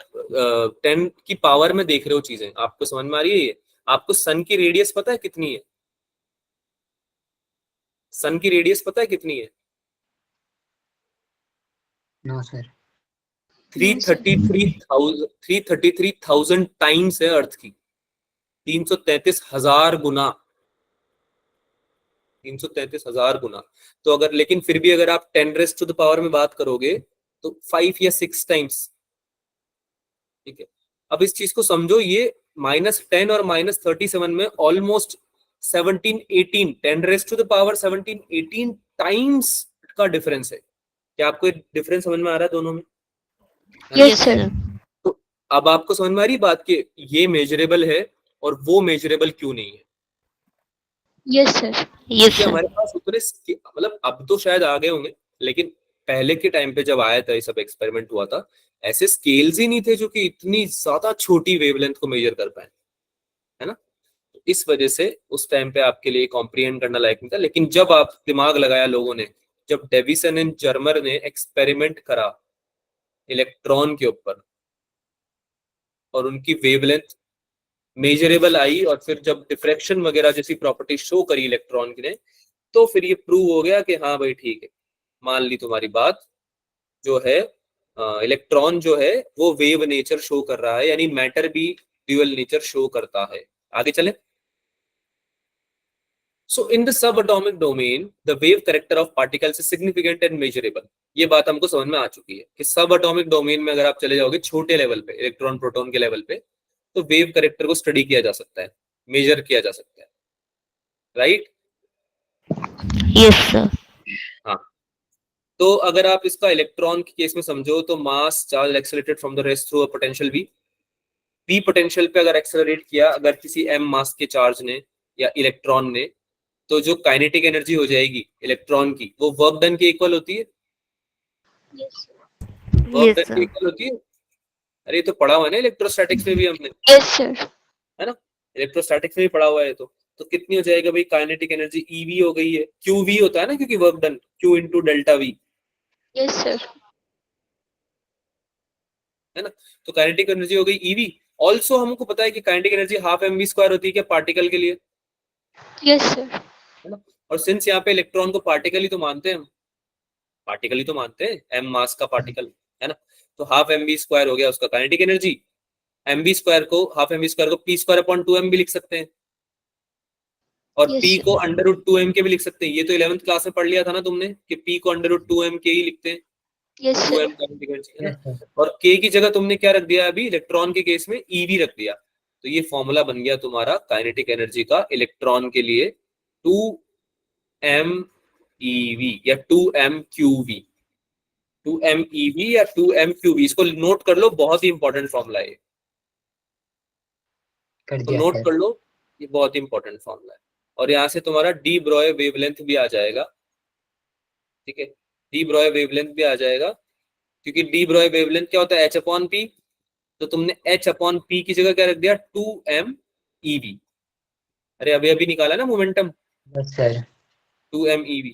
10 की पावर में देख रहे हो चीजें, आपको समझ में आ रही है ये? आपको सन की रेडियस पता है कितनी है? सन की रेडियस पता है कितनी है? No, sir. 333,000 टाइम्स है अर्थ की, 333,000 गुना, 333,000 गुना। तो अगर, लेकिन फिर भी अगर आप 10 रेज़ टू द पावर में बात करोगे तो 5 या 6 टाइम्स। ठीक है, अब इस चीज को समझो, ये -10 और -37 में almost 17-18, 10 raise to the power 17-18 times का डिफरेंस है। क्या आपको डिफरेंस समझ में आ रहा है दोनों में? Yes, yes sir. सर। तो अब आपको समझ में आ रही बात कि ये मेजरेबल है और वो मेजरेबल क्यों नहीं है? Yes, sir. यस क्योंकि सर। हमारे पास उतने मतलब अब तो शायद आ गए होंगे, लेकिन पहले के टाइम पे जब आया था ये सब एक्सपेरिमेंट हुआ था, ऐसे स्केल्स ही नहीं थे जो कि इतनी ज्यादा छोटी वेवलेंथ को मेजर कर पाए, है ना? तो इस वजह से उस टाइम पे आपके लिए कॉम्प्रिहेंड करना लायक नहीं था। लेकिन जब आप दिमाग लगाया लोगों ने, जब डेविसन एंड जर्मर ने एक्सपेरिमेंट करा इलेक्ट्रॉन के ऊपर और उनकी वेवलेंथ मेजरेबल आई, और फिर जब डिफ्रैक्शन वगैरह जैसी प्रॉपर्टी शो करी इलेक्ट्रॉन ने, तो फिर ये प्रूव हो गया कि हाँ भाई ठीक है, मान ली तुम्हारी बात, जो है इलेक्ट्रॉन जो है वो वेव नेचर शो कर रहा है, यानी मैटर भी ड्यूअल नेचर शो करता है। आगे चले। So in the subatomic domain, the wave character of particles is significant and measurable. ये बात हमको समझ में आ चुकी है कि सब एटॉमिक डोमेन में अगर आप चले जाओगे छोटे लेवल पे, इलेक्ट्रॉन प्रोटॉन के लेवल पे, तो वेव कैरेक्टर को स्टडी किया जा सकता है, मेजर किया जा सकता है, राइट? Yes sir. हाँ, तो अगर आप इसका इलेक्ट्रॉन के केस में समझो तो mass charge accelerated from the rest through a potential V, P potential पे अगर एक्सेलरेट किया अगर किसी एम मास के चार्ज ने या इलेक्ट्रॉन ने, तो जो काइनेटिक एनर्जी हो जाएगी इलेक्ट्रॉन की वो वर्क डन के इक्वल होती है, वर्क यस डन के सर। इक्वल होती है। अरे ये तो पढ़ा हुआ है ना इलेक्ट्रोस्टैटिक्स में भी हमने, यस सर। है ना, इलेक्ट्रोस्टैटिक्स में भी पढ़ा हुआ है। तो कितनी हो जाएगा भाई काइनेटिक एनर्जी, ईवी हो गई है, क्यूवी होता है ना क्योंकि work done, Q into delta we, yes sir. है ना। तो काइनेटिक एनर्जी हो गई ईवी। ऑल्सो हमको पता है कि kinetic energy half M V square होती है क्या पार्टिकल के लिए, यस सर। है ना। और सिंस यहाँ पे इलेक्ट्रॉन को पार्टिकल ही तो मानते हैं हम, पार्टिकल ही तो मानते हैं, एम मास का पार्टिकल, है ना। तो हाफ एम वी स्क्वायर हो गया उसका kinetic energy. M V square को, हाफ एम वी स्क्वायर को पी स्क्वायर अपॉन 2m भी लिख सकते हैं, और Yes, p sir. को अंडर रूट 2m के भी लिख सकते हैं। ये तो 11th क्लास में पढ़ लिया था ना तुमने कि p को अंडर रूट 2m के ही लिखते हैं, yes sir. 2m kinetic energy, है Yes, ना। sir. और k की जगह तुमने क्या रख दिया अभी इलेक्ट्रॉन के केस में, ev रख दिया। तो ये फॉर्मूला बन गया तुम्हारा काइनेटिक एनर्जी का इलेक्ट्रॉन के लिए 2m ev या 2m qv, 2m ev या 2m qv। इसको नोट कर लो, बहुत ही इंपॉर्टेंट फॉर्मूला है, कर तो दिया नोट सर। कर लो, ये बहुत ही इंपॉर्टेंट फॉर्मूला है। और यहाँ से तुम्हारा डी ब्रॉय वेवलेंथ भी आ जाएगा, ठीक है, डी ब्रॉय वेवलेंथ भी आ जाएगा, क्योंकि डी ब्रॉय वेवलेंथ क्या होता है, एच अपॉन पी। तो तुमने एच अपॉन पी की जगह क्या रख दिया, 2m ev। अरे अभी अभी निकाला ना momentum, yes sir. 2m ev,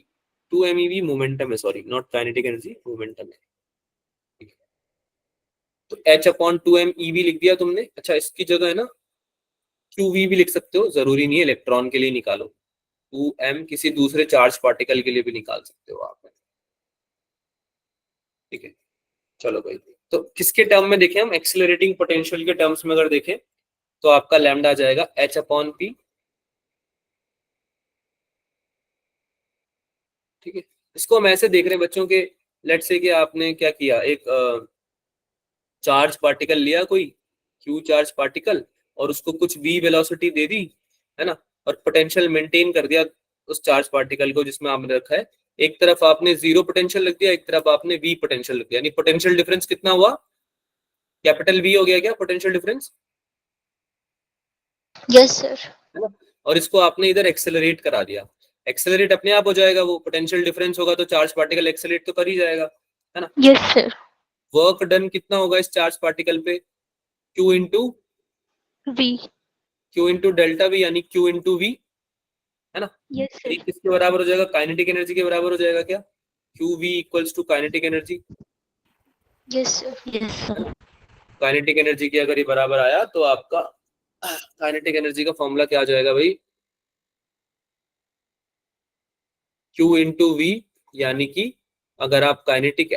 2m ev momentum है, sorry not kinetic energy, momentum है, ठीक है। तो h अपॉन 2m ev लिख दिया तुमने। अच्छा इसकी जगह है ना qv भी लिख सकते हो, जरूरी नहीं है इलेक्ट्रॉन के लिए निकालो, 2m किसी दूसरे चार्ज पार्टिकल के लिए भी निकाल सकते हो आप, ठीक है। चलो भाई, तो किसके टर्म में देखें हम, एक्सेलरेटिंग पोटेंशियल के टर्म्स में अगर देखें तो आपका लैम्डा आ जाएगा h अपॉन पी, ठीक है। इसको हम ऐसे देख रहे हैं बच्चों के, लेट्स से कि आपने क्या किया, एक चार्ज पार्टिकल लिया कोई q चार्ज पार्टिकल, और उसको कुछ v वेलोसिटी दे दी, है ना, और पोटेंशियल मेंटेन कर दिया उस चार्ज पार्टिकल को जिसमें आपने रखा है। एक तरफ आपने जीरो पोटेंशियल रख दिया, एक तरफ आपने v पोटेंशियल रख दिया, यानी पोटेंशियल डिफरेंस कितना हुआ, कैपिटल V हो गया क्या पोटेंशियल डिफरेंस, यस सर। है ना। और इसको आपने इधर एक्सेलरेट करा दिया, एक्सेलरेट अपने आप हो जाएगा, वो पोटेंशियल डिफरेंस होगा तो चार्ज पार्टिकल एक्सेलरेट तो कर ही जाएगा, है ना। Yes sir. वर्क डन कितना होगा इस चार्ज पार्टिकल पे, q V. Into delta V, यानी q इंटू वी, है ना। यस ये सर। किसके बराबर हो जाएगा, काइनेटिक एनर्जी के बराबर हो जाएगा क्या, qv equals to kinetic energy, yes sir. Yes sir. Kinetic energy के अगर ये बराबर आया तो आपका काइनेटिक एनर्जी का फॉर्मूला क्या आ जाएगा भाई, q इंटू वी, यानी कि अगर आप काइनेटिक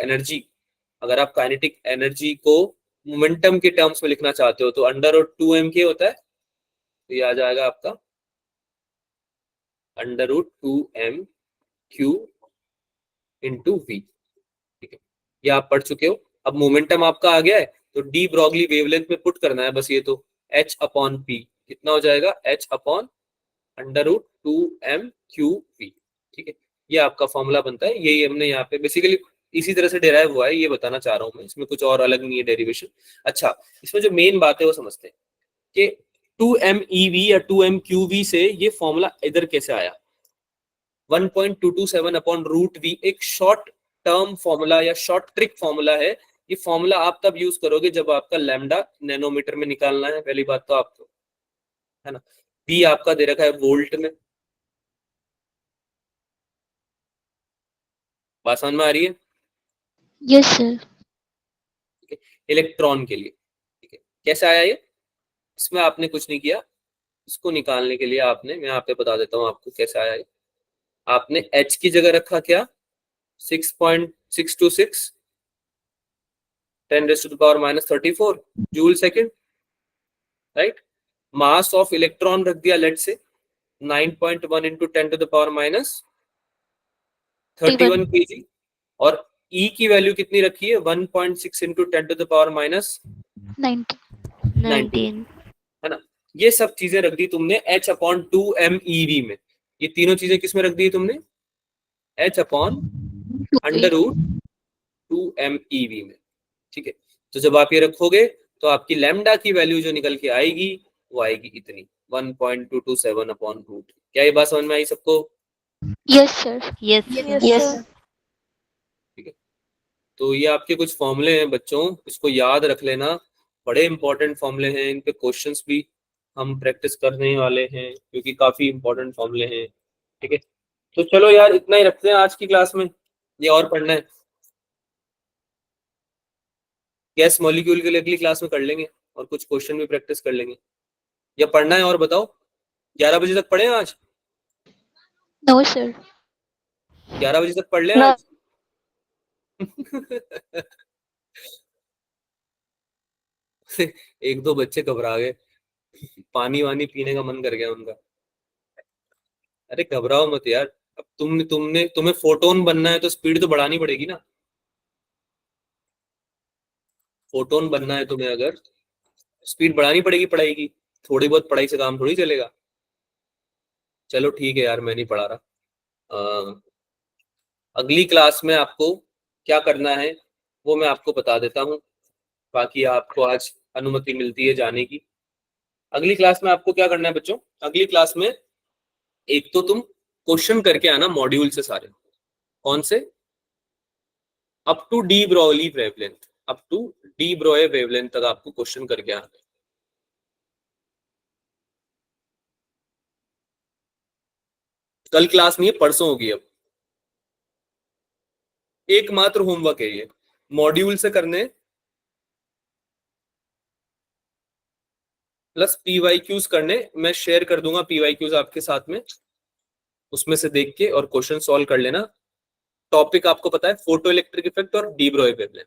एनर्जी को मोमेंटम के टर्म्स में लिखना चाहते हो तो अंडर रूट 2m के होता है, तो ये आ जाएगा आपका under root 2m q into V, ठीक है। ये आप पढ़ चुके हो। अब मोमेंटम आपका आ गया है तो डी ब्रॉगली वेवलेंथ में पुट करना है बस, ये तो h अपॉन पी कितना हो जाएगा, h upon under root 2m q v, ठीक है। ये आपका फॉर्मूला बनता है, यही हमने यहाँ पे बेसिकली इसी तरह से डेराइव हुआ है, ये बताना चाह रहा हूँ मैं, इसमें कुछ और अलग नहीं है डेरिवेशन। अच्छा इसमें जो मेन बात है वो समझते हैं कि 2m ev या 2m qv से ये फॉर्मूला इधर कैसे आया, 1.227 अपॉन रूट वी एक शॉर्ट टर्म फॉर्मूला या शॉर्ट ट्रिक फॉर्मूला है। ये फॉर्मूला आप तब यूज करोगे जब आपका लैम्डा नैनोमीटर में निकालना है, पहली बात तो आपको, है ना। बी आपका दे रखा है वोल्ट में, बात समझ में आ रही है, यस सर। इलेक्ट्रॉन के लिए, ठीक है। कैसे आया ये, इसमें आपने कुछ नहीं किया, इसको निकालने के लिए आपने, मैं यहाँ पे बता देता हूँ आपको कैसे आया ये। आपने H की जगह रखा क्या, 6.626 10⁻⁻34 joule second, right. Mass of electron रख दिया लेट से 9.1 into 10 to the power minus 31 kg, और E की वैल्यू कितनी रखी है? 1.6 into 10 to the power minus 19 है ना। ये सब चीजें रख दी तुमने h अपॉन 2 में। ये तीनों चीजें किस में रख दी तुमने? h अपॉन अंडर रूट 2 में। ठीक है, तो जब आप ये रखोगे तो आपकी लैम्डा की वैल्यू जो निकल के आएगी वो आएगी इतनी 1.227 अपॉन रूट। क्या ये बात समझ में आई सबको? Yes sir. यस यस ठीक है, तो ये आपके कुछ फॉर्मूले हैं बच्चों, इसको याद रख लेना, बड़े इंपॉर्टेंट फॉर्मूले हैं, इन पे क्वेश्चंस भी हम प्रैक्टिस करने वाले हैं क्योंकि काफी इंपॉर्टेंट फॉर्मूले हैं। ठीक है, तो चलो यार इतना ही रखते हैं आज की क्लास में, ये और पढ़ना है गैस मॉलिक्यूल के लिए अगली क्लास में कर लेंगे और कुछ क्वेश्चन भी प्रैक्टिस कर लेंगे। या पढ़ना है और बताओ, 11 बजे तक पढ़े आज? No sir. 11 बजे तक पढ़ लें No. आज? एक दो बच्चे घबरा गए, पानी वानी पीने का मन कर गया उनका। अरे घबराओ मत यार, अब तुम्हें फोटोन बनना है तो स्पीड तो बढ़ानी पड़ेगी ना। फोटोन बनना है तुम्हें, अगर स्पीड बढ़ानी पड़ेगी पढ़ाई की, थोड़ी बहुत पढ़ाई से काम थोड़ी चलेगा। चलो ठीक है यार, मैं नहीं पढ़ा रहा। अगली क्लास में आपको क्या करना है वो मैं आपको बता देता हूँ, बाकी आपको आज अनुमति मिलती है जाने की। अगली क्लास में आपको क्या करना है बच्चों? अगली क्लास में एक तो तुम क्वेश्चन करके आना मॉड्यूल से सारे। कौन से? Up to de Broglie wavelength, up to de Broglie wavelength तक आपको क्वेश्चन करके आना है। कल क्लास नहीं है, परसों होगी। अब एकमात्र होमवर्क है ये, मॉड्यूल से करने प्लस पीवाईक्यूज करने। मैं शेयर कर दूंगा पीवाईक्यूज आपके साथ में, उसमें से देख के और क्वेश्चन सॉल्व कर लेना। टॉपिक आपको पता है फोटो इलेक्ट्रिक इफेक्ट और डी ब्रोए वेवलेंथ।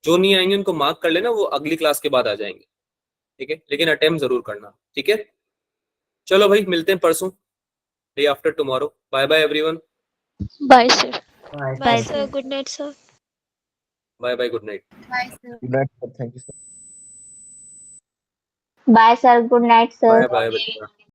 जो नहीं आएंगे उनको मार्क कर लेना, वो अगली क्लास के बाद आ जाएंगे। ठीक है, लेकिन अटेम्प्ट जरूर करना। ठीक है, चलो भाई मिलते हैं परसों, day after tomorrow. Bye bye everyone. Bye sir. Bye sir. Good night sir. Bye bye, good night. Bye, sir. Good night, sir. Thank you, sir. Bye sir. Good night sir. Bye bye बच्चा।